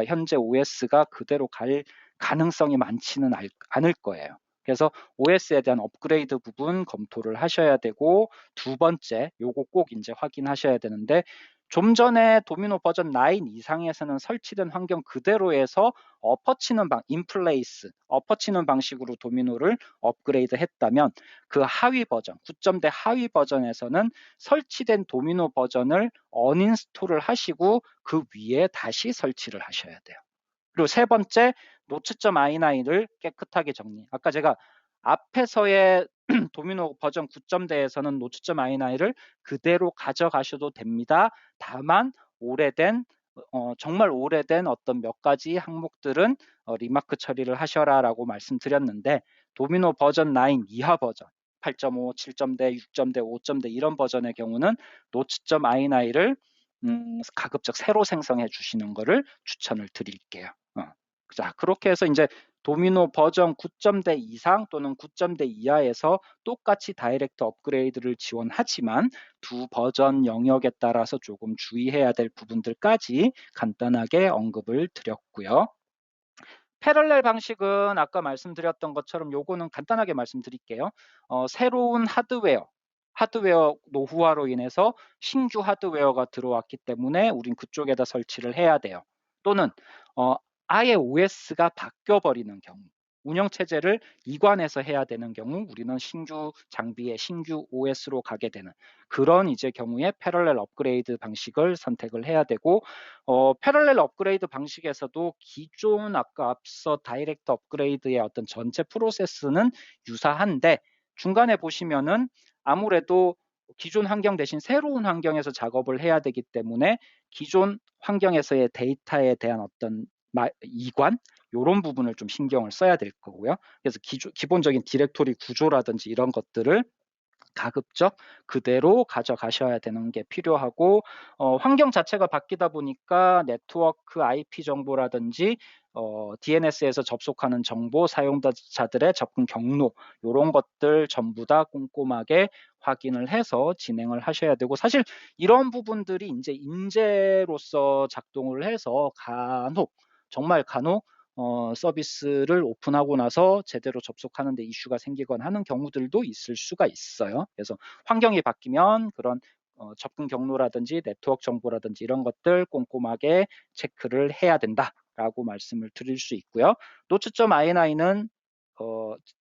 현재 OS가 그대로 갈 가능성이 많지는 않을 거예요. 그래서 OS에 대한 업그레이드 부분 검토를 하셔야 되고, 두 번째, 요거 꼭 이제 확인하셔야 되는데, 좀 전에 도미노 버전 9 이상에서는 설치된 환경 그대로에서 인플레이스, 엎어치는 방식으로 도미노를 업그레이드 했다면, 그 하위 버전, 9.0대 하위 버전에서는 설치된 도미노 버전을 언인스톨을 하시고 그 위에 다시 설치를 하셔야 돼요. 그리고 세 번째, 노츠.ini9를 깨끗하게 정리. 아까 제가 앞에서의 도미노 버전 9.0대에서는 노츠.ini9를 그대로 가져가셔도 됩니다. 다만 정말 오래된 어떤 몇 가지 항목들은 리마크 처리를 하셔라라고 말씀드렸는데, 도미노 버전 9 이하 버전 8.5, 7.0대, 6.0대, 5.0대 이런 버전의 경우는 노츠.ini9를 가급적 새로 생성해 주시는 것을 추천을 드릴게요. 자, 그렇게 해서 이제 도미노 버전 9.0대 이상 또는 9.0대 이하에서 똑같이 다이렉트 업그레이드를 지원하지만 두 버전 영역에 따라서 조금 주의해야 될 부분들까지 간단하게 언급을 드렸고요. 패럴렐 방식은 아까 말씀드렸던 것처럼 요거는 간단하게 말씀드릴게요. 새로운 하드웨어 노후화로 인해서 신규 하드웨어가 들어왔기 때문에 우린 그쪽에다 설치를 해야 돼요. 또는 아예 OS가 바뀌어버리는 경우, 운영체제를 이관해서 해야 되는 경우 우리는 신규 장비에 신규 OS로 가게 되는 그런 이제 경우에 패럴렐 업그레이드 방식을 선택을 해야 되고, 패럴렐 업그레이드 방식에서도 기존 아까 앞서 다이렉트 업그레이드의 어떤 전체 프로세스는 유사한데, 중간에 보시면은 아무래도 기존 환경 대신 새로운 환경에서 작업을 해야 되기 때문에 기존 환경에서의 데이터에 대한 어떤 이관 이런 부분을 좀 신경을 써야 될 거고요. 그래서 기본적인 디렉토리 구조라든지 이런 것들을 가급적 그대로 가져가셔야 되는 게 필요하고, 환경 자체가 바뀌다 보니까 네트워크 IP 정보라든지 DNS에서 접속하는 정보, 사용자들의 접근 경로 이런 것들 전부 다 꼼꼼하게 확인을 해서 진행을 하셔야 되고, 사실 이런 부분들이 이제 인재로서 작동을 해서 정말 간혹 서비스를 오픈하고 나서 제대로 접속하는데 이슈가 생기거나 하는 경우들도 있을 수가 있어요. 그래서 환경이 바뀌면 그런 접근 경로라든지 네트워크 정보라든지 이런 것들 꼼꼼하게 체크를 해야 된다라고 말씀을 드릴 수 있고요. 노츠.ini9는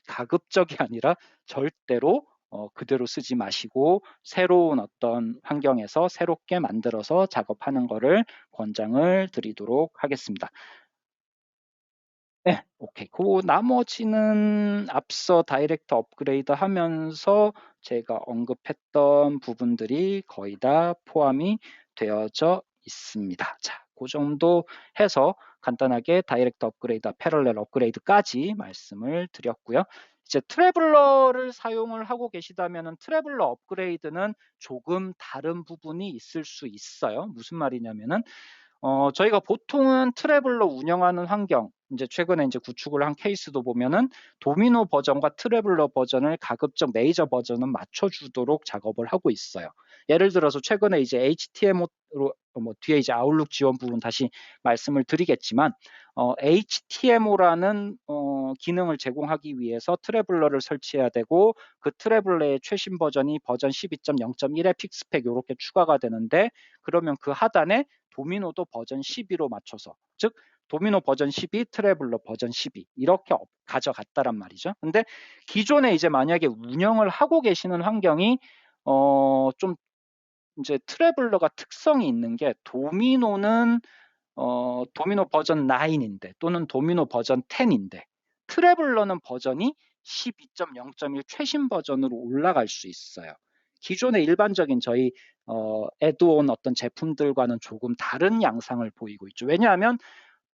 가급적이 아니라 절대로 그대로 쓰지 마시고 새로운 어떤 환경에서 새롭게 만들어서 작업하는 것을 권장을 드리도록 하겠습니다. 네, 오케이. 그 나머지는 앞서 다이렉트 업그레이드 하면서 제가 언급했던 부분들이 거의 다 포함이 되어져 있습니다. 자, 그 정도 해서 간단하게 다이렉트 업그레이드, 패럴렐 업그레이드까지 말씀을 드렸고요. 이제 트래블러를 사용을 하고 계시다면 트래블러 업그레이드는 조금 다른 부분이 있을 수 있어요. 무슨 말이냐면은 저희가 보통은 트래블러 운영하는 환경, 이제 최근에 이제 구축을 한 케이스도 보면은 도미노 버전과 트래블러 버전을 가급적 메이저 버전은 맞춰주도록 작업을 하고 있어요. 예를 들어서 최근에 이제 HTMO로 뒤에 이제 아웃룩 지원 부분 다시 말씀을 드리겠지만, HTMO라는 기능을 제공하기 위해서 트래블러를 설치해야 되고, 그 트래블러의 최신 버전이 버전 12.0.1에 픽스팩 이렇게 추가가 되는데, 그러면 그 하단에 도미노도 버전 12로 맞춰서, 즉 도미노 버전 12, 트래블러 버전 12 이렇게 가져갔다란 말이죠. 근데 기존에 이제 만약에 운영을 하고 계시는 환경이 좀 이제 트래블러가 특성이 있는 게, 도미노는 도미노 버전 9인데 또는 도미노 버전 10인데 트래블러는 버전이 12.0.1 최신 버전으로 올라갈 수 있어요. 기존의 일반적인 저희 애드온 어떤 제품들과는 조금 다른 양상을 보이고 있죠. 왜냐하면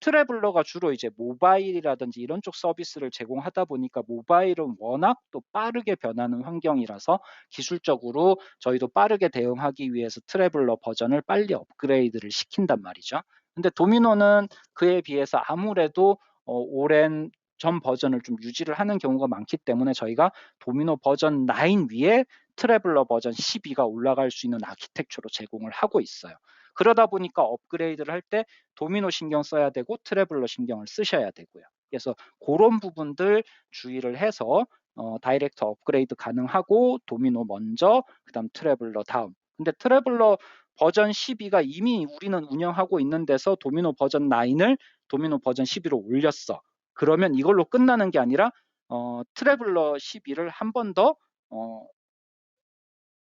트래블러가 주로 이제 모바일이라든지 이런 쪽 서비스를 제공하다 보니까 모바일은 워낙 또 빠르게 변하는 환경이라서 기술적으로 저희도 빠르게 대응하기 위해서 트래블러 버전을 빨리 업그레이드를 시킨단 말이죠. 근데 도미노는 그에 비해서 아무래도 오랜 전 버전을 좀 유지를 하는 경우가 많기 때문에 저희가 도미노 버전 9 위에 트래블러 버전 12가 올라갈 수 있는 아키텍처로 제공을 하고 있어요. 그러다 보니까 업그레이드를 할 때 도미노 신경 써야 되고 트래블러 신경을 쓰셔야 되고요. 그래서 그런 부분들 주의를 해서 다이렉트 업그레이드 가능하고 도미노 먼저, 그다음 트래블러 다음. 근데 트래블러 버전 12가 이미 우리는 운영하고 있는 데서 도미노 버전 9을 도미노 버전 12로 올렸어. 그러면 이걸로 끝나는 게 아니라 트래블러 12를 한 번 더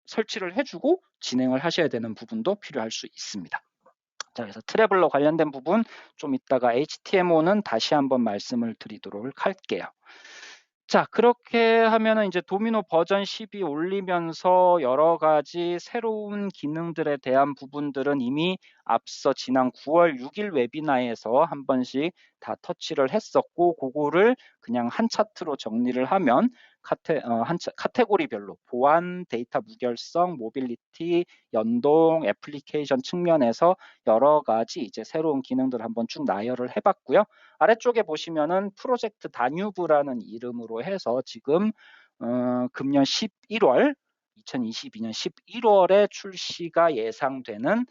설치를 해주고 진행을 하셔야 되는 부분도 필요할 수 있습니다. 자, 그래서 트래블러 관련된 부분 좀 이따가 HTMO는 다시 한번 말씀을 드리도록 할게요. 자, 그렇게 하면은 이제 도미노 버전 12 올리면서 여러 가지 새로운 기능들에 대한 부분들은 이미 앞서 지난 9월 6일 웨비나에서 한 번씩 다 터치를 했었고, 그거를 그냥 한 차트로 정리를 하면 카테고리별로 보안, 데이터 무결성, 모빌리티, 연동, 애플리케이션 측면에서 여러 가지 이제 새로운 기능들 한번 쭉 나열을 해봤고요. 아래쪽에 보시면은 프로젝트 다뉴브라는 이름으로 해서 지금 금년 11월 2022년 11월에 출시가 예상되는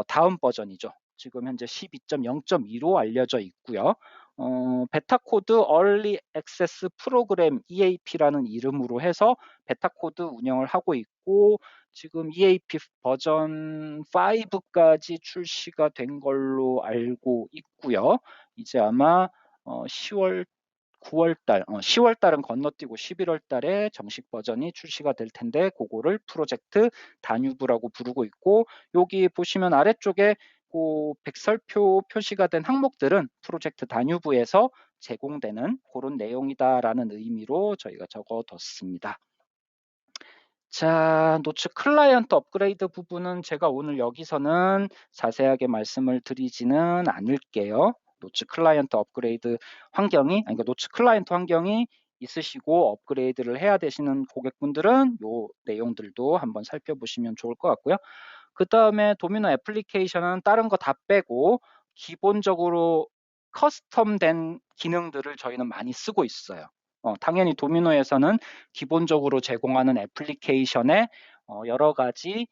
다음 버전이죠. 지금 현재 12.0.2로 알려져 있고요. 베타 코드 얼리 액세스 프로그램 EAP라는 이름으로 해서 베타 코드 운영을 하고 있고, 지금 EAP 버전 5까지 출시가 된 걸로 알고 있고요. 이제 아마 10월 9월 달, 10월 달은 건너뛰고 11월 달에 정식 버전이 출시가 될 텐데, 그거를 프로젝트 다뉴브라고 부르고 있고, 여기 보시면 아래쪽에 그 백설표 표시가 된 항목들은 프로젝트 다뉴브에서 제공되는 그런 내용이다라는 의미로 저희가 적어뒀습니다. 자, 노츠 클라이언트 업그레이드 부분은 제가 오늘 여기서는 자세하게 말씀을 드리지는 않을게요. 노츠 클라이언트 업그레이드 환경이, 그러니까 노츠 클라이언트 환경이 있으시고 업그레이드를 해야 되시는 고객분들은 요 내용들도 한번 살펴보시면 좋을 것 같고요. 그 다음에 도미노 애플리케이션은 다른 거 다 빼고 기본적으로 커스텀된 기능들을 저희는 많이 쓰고 있어요. 당연히 도미노에서는 기본적으로 제공하는 애플리케이션에 여러 가지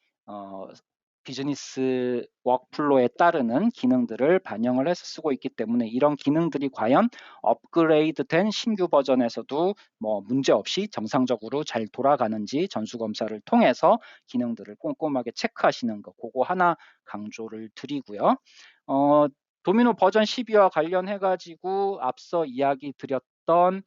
비즈니스 워크플로에 따르는 기능들을 반영을 해서 쓰고 있기 때문에 이런 기능들이 과연 업그레이드된 신규 버전에서도 뭐 문제없이 정상적으로 잘 돌아가는지 전수검사를 통해서 기능들을 꼼꼼하게 체크하시는 거, 그거 하나 강조를 드리고요. 도미노 버전 12와 관련해가지고 앞서 이야기 드렸던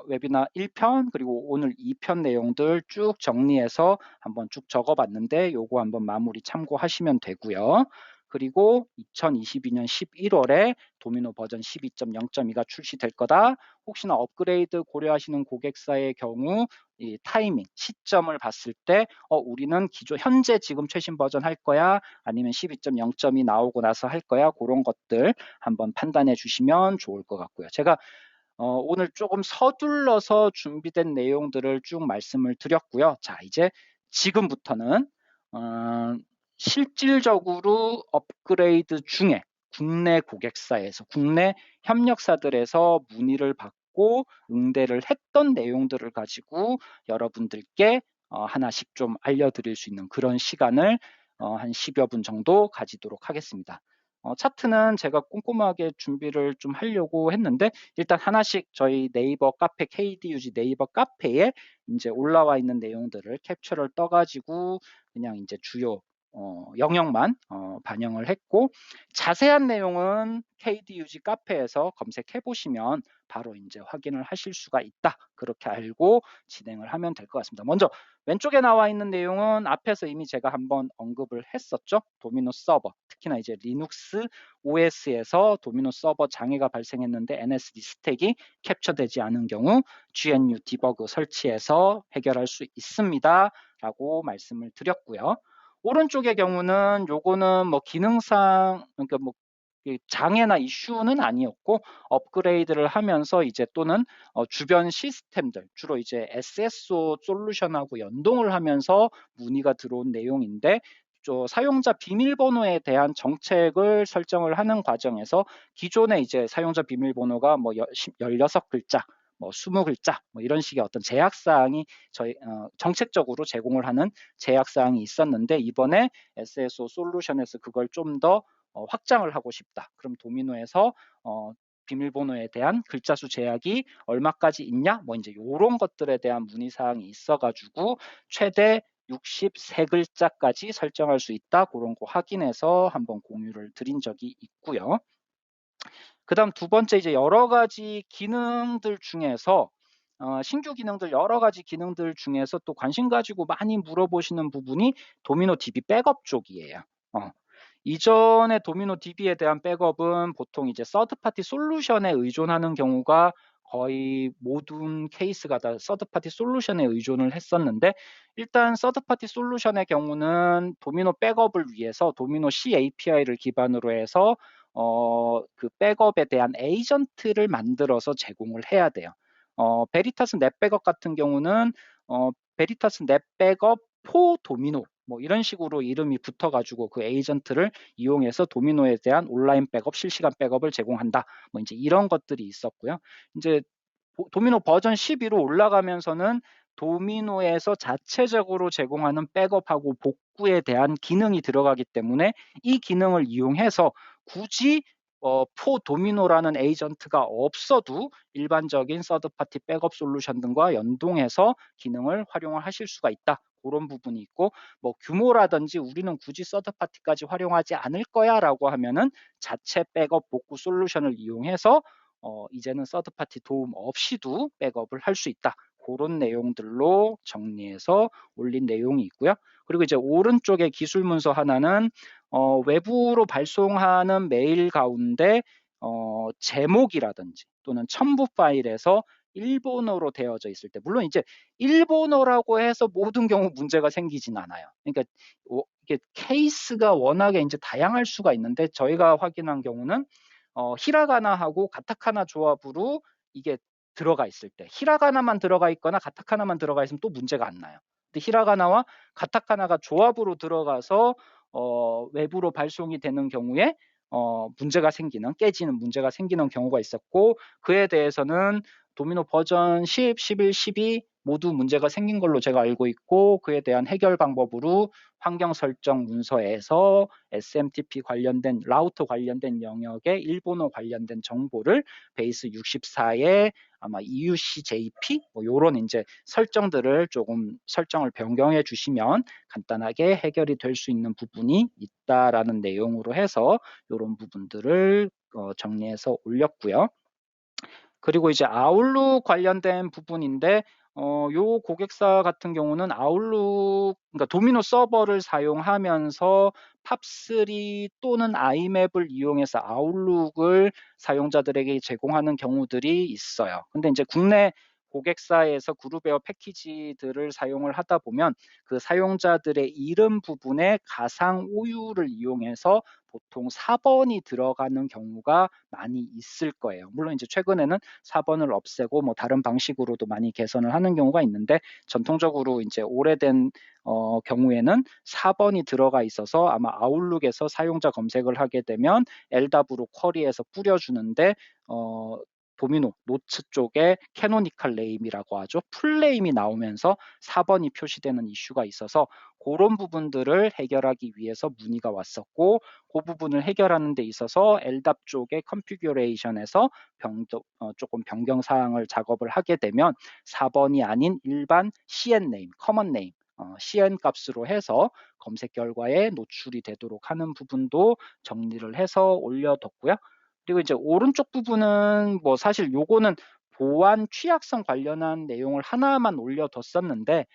웨비나 1편 그리고 오늘 2편 내용들 쭉 정리해서 한번 쭉 적어봤는데 요거 한번 마무리 참고하시면 되고요. 그리고 2022년 11월에 도미노 버전 12.0.2가 출시될 거다. 혹시나 업그레이드 고려하시는 고객사의 경우 이 타이밍, 시점을 봤을 때 우리는 현재 지금 최신 버전 할 거야? 아니면 12.0.2 나오고 나서 할 거야? 그런 것들 한번 판단해 주시면 좋을 것 같고요. 제가 오늘 조금 서둘러서 준비된 내용들을 쭉 말씀을 드렸고요. 자, 이제 지금부터는 실질적으로 업그레이드 중에 국내 고객사에서, 국내 협력사들에서 문의를 받고 응대를 했던 내용들을 가지고 여러분들께 하나씩 좀 알려드릴 수 있는 그런 시간을 한 10여 분 정도 가지도록 하겠습니다. 차트는 제가 꼼꼼하게 준비를 좀 하려고 했는데 일단 하나씩 저희 네이버 카페 KDUG 네이버 카페에 이제 올라와 있는 내용들을 캡처를 떠가지고 그냥 이제 주요 영역만 반영을 했고, 자세한 내용은 KDUG 카페에서 검색해 보시면 바로 이제 확인을 하실 수가 있다. 그렇게 알고 진행을 하면 될 것 같습니다. 먼저 왼쪽에 나와 있는 내용은 앞에서 이미 제가 한번 언급을 했었죠. 도미노 서버, 특히나 이제 리눅스 OS에서 도미노 서버 장애가 발생했는데 NSD 스택이 캡처되지 않은 경우 GNU 디버그 설치해서 해결할 수 있습니다. 라고 말씀을 드렸고요. 오른쪽의 경우는 요거는 뭐 기능상, 그러니까 뭐 장애나 이슈는 아니었고 업그레이드를 하면서 이제 또는 주변 시스템들, 주로 이제 SSO 솔루션하고 연동을 하면서 문의가 들어온 내용인데, 사용자 비밀번호에 대한 정책을 설정을 하는 과정에서 기존에 이제 사용자 비밀번호가 뭐 16글자, 뭐 20글자, 뭐 이런 식의 어떤 제약사항이 저희 정책적으로 제공을 하는 제약사항이 있었는데, 이번에 SSO 솔루션에서 그걸 좀 더 확장을 하고 싶다. 그럼 도미노에서 비밀번호에 대한 글자 수 제약이 얼마까지 있냐? 뭐 이제 요런 것들에 대한 문의사항이 있어가지고 최대 63글자까지 설정할 수 있다. 그런 거 확인해서 한번 공유를 드린 적이 있고요. 그다음 두 번째 이제 여러 가지 기능들 중에서 신규 기능들 여러 가지 기능들 중에서 또 관심 가지고 많이 물어보시는 부분이 도미노 DB 백업 쪽이에요. 이전에 도미노 DB에 대한 백업은 보통 이제 서드 파티 솔루션에 의존하는 경우가 거의 모든 케이스가 다 서드 파티 솔루션에 의존을 했었는데 일단 서드 파티 솔루션의 경우는 도미노 백업을 위해서 도미노 C API를 기반으로 해서 그 백업에 대한 에이전트를 만들어서 제공을 해야 돼요. 베리타스 넷 백업 같은 경우는 베리타스 넷 백업 포 도미노 뭐 이런 식으로 이름이 붙어가지고 그 에이전트를 이용해서 도미노에 대한 온라인 백업, 실시간 백업을 제공한다. 뭐 이제 이런 것들이 있었고요. 이제 도미노 버전 12로 올라가면서는 도미노에서 자체적으로 제공하는 백업하고 복구에 대한 기능이 들어가기 때문에 이 기능을 이용해서 굳이 포 도미노라는 에이전트가 없어도 일반적인 서드파티 백업 솔루션 등과 연동해서 기능을 활용을 하실 수가 있다. 그런 부분이 있고 뭐 규모라든지 우리는 굳이 서드파티까지 활용하지 않을 거야 라고 하면은 자체 백업 복구 솔루션을 이용해서 이제는 서드파티 도움 없이도 백업을 할 수 있다. 그런 내용들로 정리해서 올린 내용이 있고요. 그리고 이제 오른쪽에 기술 문서 하나는 외부로 발송하는 메일 가운데 제목이라든지 또는 첨부 파일에서 일본어로 되어져 있을 때 물론 이제 일본어라고 해서 모든 경우 문제가 생기진 않아요. 그러니까 이게 케이스가 워낙에 이제 다양할 수가 있는데 저희가 확인한 경우는 히라가나하고 가타카나 조합으로 이게 들어가 있을 때 히라가나만 들어가 있거나 가타카나만 들어가 있으면 또 문제가 안 나요. 근데 히라가나와 가타카나가 조합으로 들어가서 외부로 발송이 되는 경우에 문제가 생기는 깨지는 문제가 생기는 경우가 있었고 그에 대해서는 도미노 버전 10, 11, 12 모두 문제가 생긴 걸로 제가 알고 있고 그에 대한 해결 방법으로 환경 설정 문서에서 SMTP 관련된 라우터 관련된 영역에 일본어 관련된 정보를 베이스 64에 아마 EUCJP 뭐 요런 이제 설정들을 조금 설정을 변경해 주시면 간단하게 해결이 될 수 있는 부분이 있다라는 내용으로 해서 이런 부분들을 정리해서 올렸고요. 그리고 이제 아웃룩 관련된 부분인데 요 고객사 같은 경우는 아웃룩 그러니까 도미노 서버를 사용하면서 팝3 또는 아이맵을 이용해서 아웃룩을 사용자들에게 제공하는 경우들이 있어요. 근데 이제 국내 고객사에서 그룹웨어 패키지들을 사용을 하다 보면 그 사용자들의 이름 부분에 가상 오유를 이용해서 보통 4번이 들어가는 경우가 많이 있을 거예요. 물론 이제 최근에는 4번을 없애고 뭐 다른 방식으로도 많이 개선을 하는 경우가 있는데 전통적으로 이제 오래된 경우에는 4번이 들어가 있어서 아마 아웃룩에서 사용자 검색을 하게 되면 LDAP으로 쿼리해서 뿌려주는데 도미노 노츠 쪽에 캐노니컬 네임이라고 하죠. 풀네임이 나오면서 4번이 표시되는 이슈가 있어서 그런 부분들을 해결하기 위해서 문의가 왔었고 그 부분을 해결하는 데 있어서 LDAP 쪽의 컨피규레이션에서 조금 변경 사항을 작업을 하게 되면 4번이 아닌 일반 CN 네임, 커먼 네임 CN 값으로 해서 검색 결과에 노출이 되도록 하는 부분도 정리를 해서 올려뒀고요. 그리고 이제 오른쪽 부분은 뭐 사실 요거는 보안 취약성 관련한 내용을 하나만 올려뒀었는데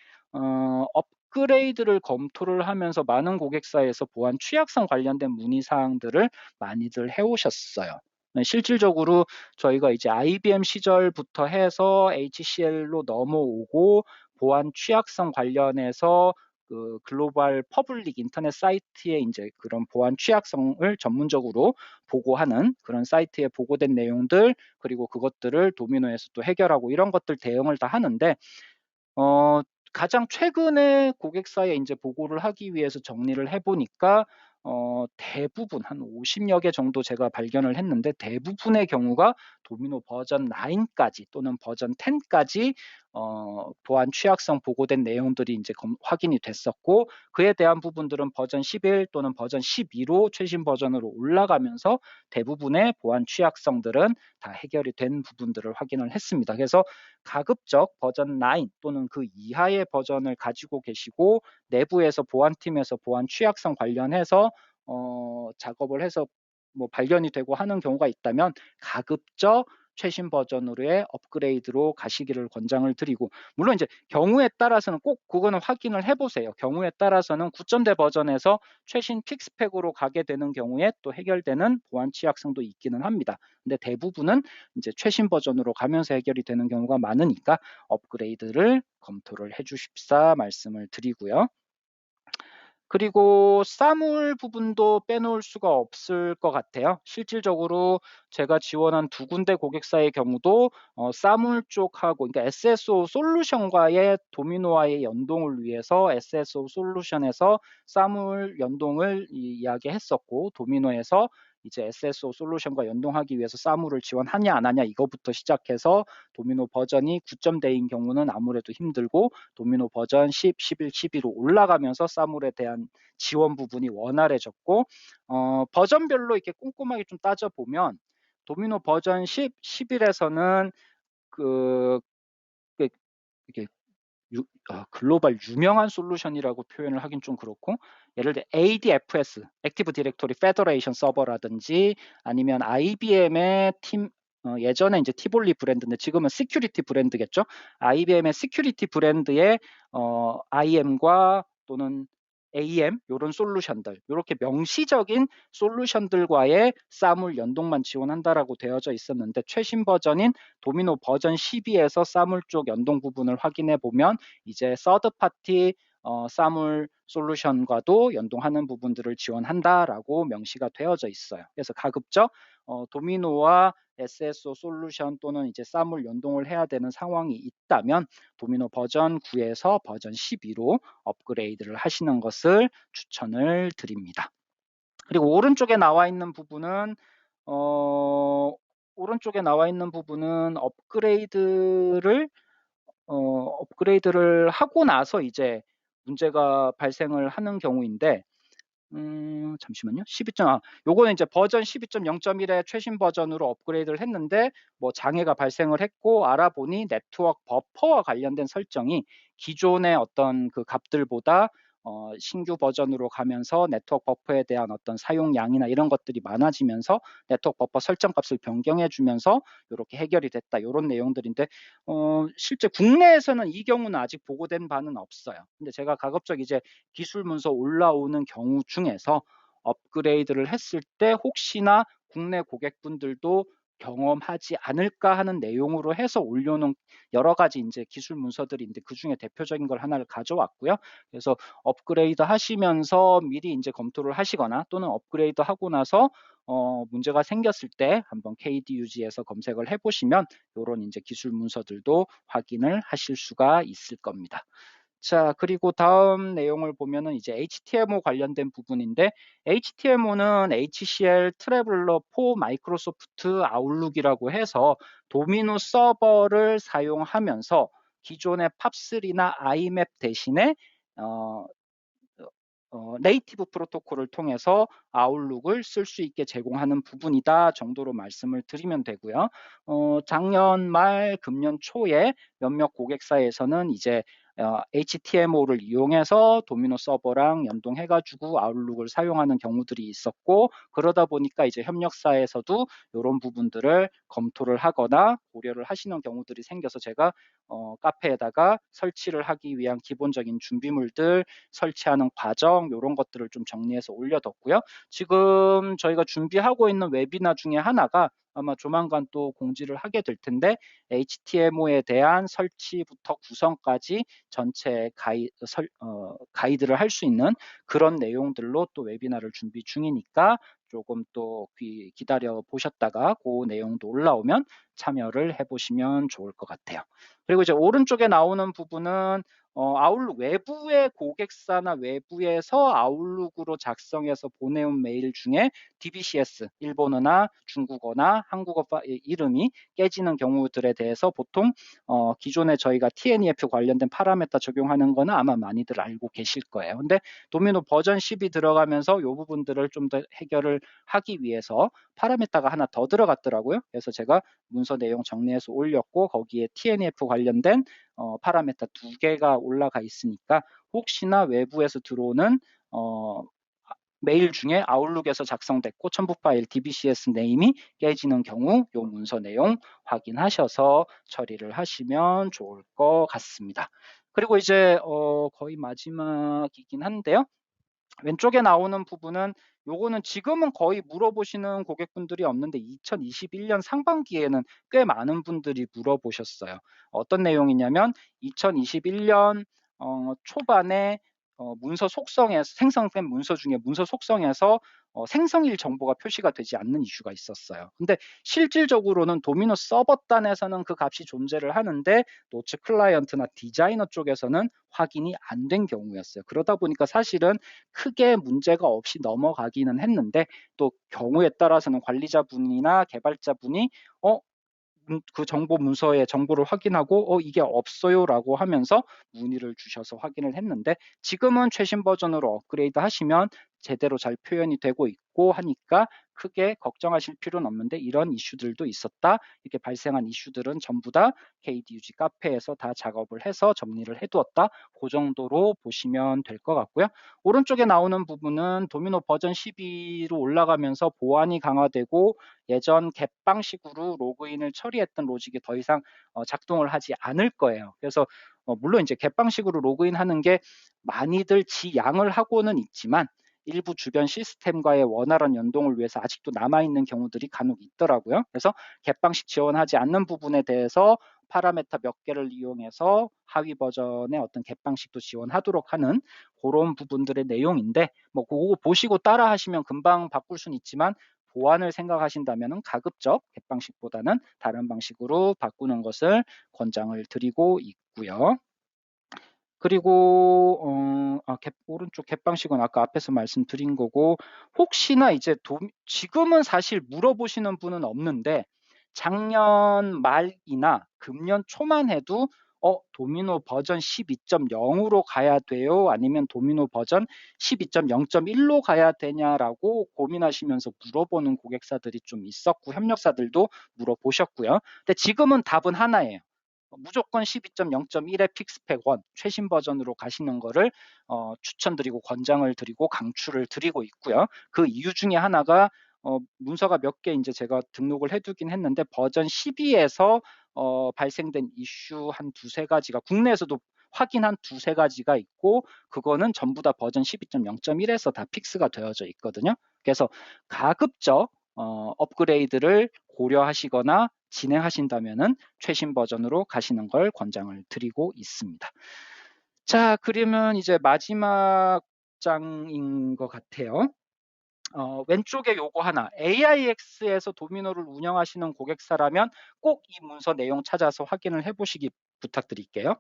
업그레이드를 검토를 하면서 많은 고객사에서 보안 취약성 관련된 문의사항들을 많이들 해오셨어요. 실질적으로 저희가 이제 IBM 시절부터 해서 HCL로 넘어오고 보안 취약성 관련해서 그 글로벌 퍼블릭 인터넷 사이트에 이제 그런 보안 취약성을 전문적으로 보고하는 그런 사이트에 보고된 내용들 그리고 그것들을 도미노에서 또 해결하고 이런 것들 대응을 다 하는데 가장 최근에 고객사에 이제 보고를 하기 위해서 정리를 해보니까 대부분 한 50여 개 정도 제가 발견을 했는데 대부분의 경우가 도미노 버전 9까지 또는 버전 10까지 보안 취약성 보고된 내용들이 이제 확인이 됐었고, 그에 대한 부분들은 버전 11 또는 버전 12로 최신 버전으로 올라가면서 대부분의 보안 취약성들은 다 해결이 된 부분들을 확인을 했습니다. 그래서 가급적 버전 9 또는 그 이하의 버전을 가지고 계시고 내부에서 보안팀에서 보안 취약성 관련해서 작업을 해서 뭐 발견이 되고 하는 경우가 있다면 가급적 최신 버전으로의 업그레이드로 가시기를 권장을 드리고, 물론 이제 경우에 따라서는 꼭 그거는 확인을 해보세요. 경우에 따라서는 9.0대 버전에서 최신 픽스팩으로 가게 되는 경우에 또 해결되는 보안 취약성도 있기는 합니다. 근데 대부분은 이제 최신 버전으로 가면서 해결이 되는 경우가 많으니까 업그레이드를 검토를 해주십사 말씀을 드리고요. 그리고 사물 부분도 빼놓을 수가 없을 것 같아요. 실질적으로 제가 지원한 두 군데 고객사의 경우도 사물 쪽하고, 그러니까 SSO 솔루션과의 도미노와의 연동을 위해서 SSO 솔루션에서 사물 연동을 이야기했었고, 도미노에서 이제 SSO 솔루션과 연동하기 위해서 사물을 지원하냐 안 하냐 이거부터 시작해서 도미노 버전이 9.0대인 경우는 아무래도 힘들고 도미노 버전 10, 11, 12로 올라가면서 사물에 대한 지원 부분이 원활해졌고, 버전별로 이렇게 꼼꼼하게 좀 따져보면 도미노 버전 10, 11에서는 이게 글로벌 유명한 솔루션이라고 표현을 하긴 좀 그렇고, 예를 들어 ADFS, 액티브 디렉토리 페더레이션 서버라든지 아니면 IBM의 예전에 이제 티볼리 브랜드인데 지금은 시큐리티 브랜드겠죠. IBM의 시큐리티 브랜드의 IM과 또는 AM 이런 솔루션들, 이렇게 명시적인 솔루션들과의 사물 연동만 지원한다라고 되어져 있었는데, 최신 버전인 도미노 버전 12에서 사물 쪽 연동 부분을 확인해 보면 이제 서드 파티 사물 솔루션과도 연동하는 부분들을 지원한다라고 명시가 되어져 있어요. 그래서 가급적 도미노와 SSO 솔루션 또는 이제 사물 연동을 해야 되는 상황이 있다면 도미노 버전 9에서 버전 12로 업그레이드를 하시는 것을 추천을 드립니다. 그리고 오른쪽에 나와 있는 부분은 업그레이드를 하고 나서 이제 문제가 발생을 하는 경우인데, 잠시만요. 요거는 이제 버전 12.0.1의 최신 버전으로 업그레이드를 했는데 뭐 장애가 발생을 했고, 알아보니 네트워크 버퍼와 관련된 설정이 기존의 어떤 그 값들보다 신규 버전으로 가면서 네트워크 버퍼에 대한 어떤 사용량이나 이런 것들이 많아지면서 네트워크 버퍼 설정 값을 변경해 주면서 이렇게 해결이 됐다, 이런 내용들인데 실제 국내에서는 이 경우는 아직 보고된 바는 없어요. 근데 제가 가급적 이제 기술 문서 올라오는 경우 중에서 업그레이드를 했을 때 혹시나 국내 고객분들도 경험하지 않을까 하는 내용으로 해서 올려놓은 여러 가지 이제 기술 문서들인데 그 중에 대표적인 걸 하나를 가져왔고요. 그래서 업그레이드 하시면서 미리 이제 검토를 하시거나 또는 업그레이드 하고 나서 문제가 생겼을 때 한번 KDUG에서 검색을 해보시면 이런 이제 기술 문서들도 확인을 하실 수가 있을 겁니다. 자, 그리고 다음 내용을 보면은 이제 HTMO 관련된 부분인데, HTMO는 HCL 트래블러 4 마이크로소프트 아웃룩이라고 해서 도미노 서버를 사용하면서 기존의 팝3나 IMAP 대신에 네이티브 프로토콜을 통해서 아웃룩을 쓸 수 있게 제공하는 부분이다 정도로 말씀을 드리면 되고요. 작년 말 금년 초에 몇몇 고객사에서는 이제 HTMO를 이용해서 도미노 서버랑 연동해가지고 아웃룩을 사용하는 경우들이 있었고, 그러다 보니까 이제 협력사에서도 이런 부분들을 검토를 하거나 고려를 하시는 경우들이 생겨서 제가 카페에다가 설치를 하기 위한 기본적인 준비물들, 설치하는 과정, 이런 것들을 좀 정리해서 올려뒀고요. 지금 저희가 준비하고 있는 웨비나 중에 하나가 아마 조만간 또 공지를 하게 될 텐데, HTMO에 대한 설치부터 구성까지 전체 가이드를 할 수 있는 그런 내용들로 또 웨비나를 준비 중이니까 조금 또 기다려 보셨다가 그 내용도 올라오면 참여를 해보시면 좋을 것 같아요. 그리고 이제 오른쪽에 나오는 부분은 아웃룩 외부의 고객사나 외부에서 아웃룩으로 작성해서 보내온 메일 중에 DBCS, 일본어나 중국어나 한국어 이름이 깨지는 경우들에 대해서 보통 기존에 저희가 TNEF 관련된 파라메타 적용하는 거는 아마 많이들 알고 계실 거예요. 근데 도미노 버전 10이 들어가면서 이 부분들을 좀 더 해결을 하기 위해서 파라메타가 하나 더 들어갔더라고요. 그래서 제가 문서 내용 정리해서 올렸고 거기에 TNEF 관련된 파라메타 2개가 올라가 있으니까 혹시나 외부에서 들어오는 메일 중에 아웃룩에서 작성됐고 첨부 파일 DBCS 네임이 깨지는 경우 이 문서 내용 확인하셔서 처리를 하시면 좋을 것 같습니다. 그리고 이제 거의 마지막이긴 한데요. 왼쪽에 나오는 부분은 요거는 지금은 거의 물어보시는 고객분들이 없는데 2021년 상반기에는 꽤 많은 분들이 물어보셨어요. 어떤 내용이냐면 2021년 초반에 문서 속성에서 생성된 문서 중에 문서 속성에서 생성일 정보가 표시가 되지 않는 이슈가 있었어요. 근데 실질적으로는 도미노 서버단에서는 그 값이 존재를 하는데 노츠 클라이언트나 디자이너 쪽에서는 확인이 안 된 경우였어요. 그러다 보니까 사실은 크게 문제가 없이 넘어가기는 했는데 또 경우에 따라서는 관리자분이나 개발자분이 그 정보 문서의 정보를 확인하고 이게 없어요라고 하면서 문의를 주셔서 확인을 했는데 지금은 최신 버전으로 업그레이드 하시면 제대로 잘 표현이 되고 있고 하니까 크게 걱정하실 필요는 없는데 이런 이슈들도 있었다. 이렇게 발생한 이슈들은 전부 다 KDUG 카페에서 다 작업을 해서 정리를 해두었다. 그 정도로 보시면 될 것 같고요. 오른쪽에 나오는 부분은 도미노 버전 12로 올라가면서 보안이 강화되고 예전 갯방식으로 로그인을 처리했던 로직이 더 이상 작동을 하지 않을 거예요. 그래서 물론 이제 갯방식으로 로그인하는 게 많이들 지양을 하고는 있지만 일부 주변 시스템과의 원활한 연동을 위해서 아직도 남아있는 경우들이 간혹 있더라고요. 그래서 갯방식 지원하지 않는 부분에 대해서 파라메타 몇 개를 이용해서 하위 버전의 어떤 갯방식도 지원하도록 하는 그런 부분들의 내용인데 뭐 그거 보시고 따라 하시면 금방 바꿀 수는 있지만 보안을 생각하신다면 가급적 갯방식보다는 다른 방식으로 바꾸는 것을 권장을 드리고 있고요. 그리고 오른쪽 갯방식은 아까 앞에서 말씀드린 거고 혹시나 이제 지금은 사실 물어보시는 분은 없는데 작년 말이나 금년 초만 해도 도미노 버전 12.0으로 가야 돼요? 아니면 도미노 버전 12.0.1로 가야 되냐라고 고민하시면서 물어보는 고객사들이 좀 있었고 협력사들도 물어보셨고요. 근데 지금은 답은 하나예요. 무조건 12.0.1의 픽스팩 1 최신 버전으로 가시는 거를 추천드리고 권장을 드리고 강추를 드리고 있고요. 그 이유 중에 하나가 문서가 몇 개 이제 제가 등록을 해두긴 했는데 버전 12에서 발생된 이슈 한 두세 가지가 국내에서도 확인한 두세 가지가 있고 그거는 전부 다 버전 12.0.1에서 다 픽스가 되어져 있거든요. 그래서 가급적 업그레이드를 고려하시거나 진행하신다면은 최신 버전으로 가시는 걸 권장을 드리고 있습니다. 자, 그러면 이제 마지막 장인 것 같아요. 왼쪽에 요거 하나, AIX에서 도미노를 운영하시는 고객사라면 꼭 이 문서 내용 찾아서 확인을 해보시기 부탁드릴게요.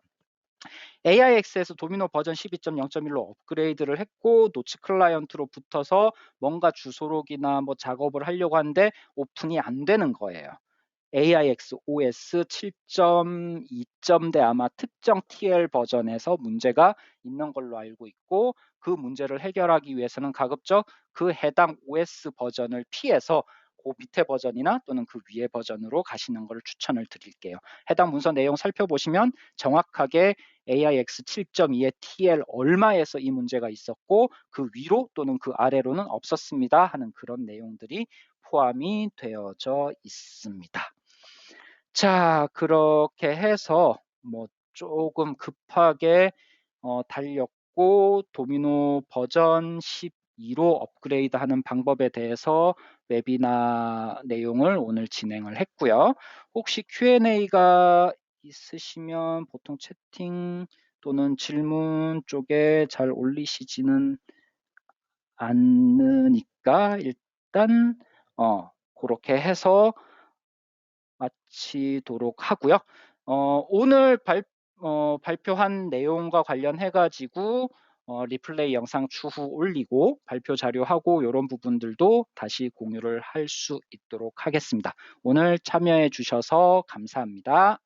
AIX에서 도미노 버전 12.0.1로 업그레이드를 했고 노츠 클라이언트로 붙어서 뭔가 주소록이나 뭐 작업을 하려고 하는데 오픈이 안 되는 거예요. AIX OS 7.2대 아마 특정 TL 버전에서 문제가 있는 걸로 알고 있고 그 문제를 해결하기 위해서는 가급적 그 해당 OS 버전을 피해서 그 밑에 버전이나 또는 그 위에 버전으로 가시는 것을 추천을 드릴게요. 해당 문서 내용 살펴보시면 정확하게 AIX 7.2의 TL 얼마에서 이 문제가 있었고 그 위로 또는 그 아래로는 없었습니다 하는 그런 내용들이 포함이 되어져 있습니다. 자, 그렇게 해서 뭐 조금 급하게 달렸고 도미노 버전 12로 업그레이드 하는 방법에 대해서 웨비나 내용을 오늘 진행을 했고요. 혹시 Q&A가 있으시면 보통 채팅 또는 질문 쪽에 잘 올리시지는 않으니까 일단 그렇게 해서 마치도록 하고요. 오늘 발표한 내용과 관련해 가지고 리플레이 영상 추후 올리고 발표 자료하고 이런 부분들도 다시 공유를 할 수 있도록 하겠습니다. 오늘 참여해 주셔서 감사합니다.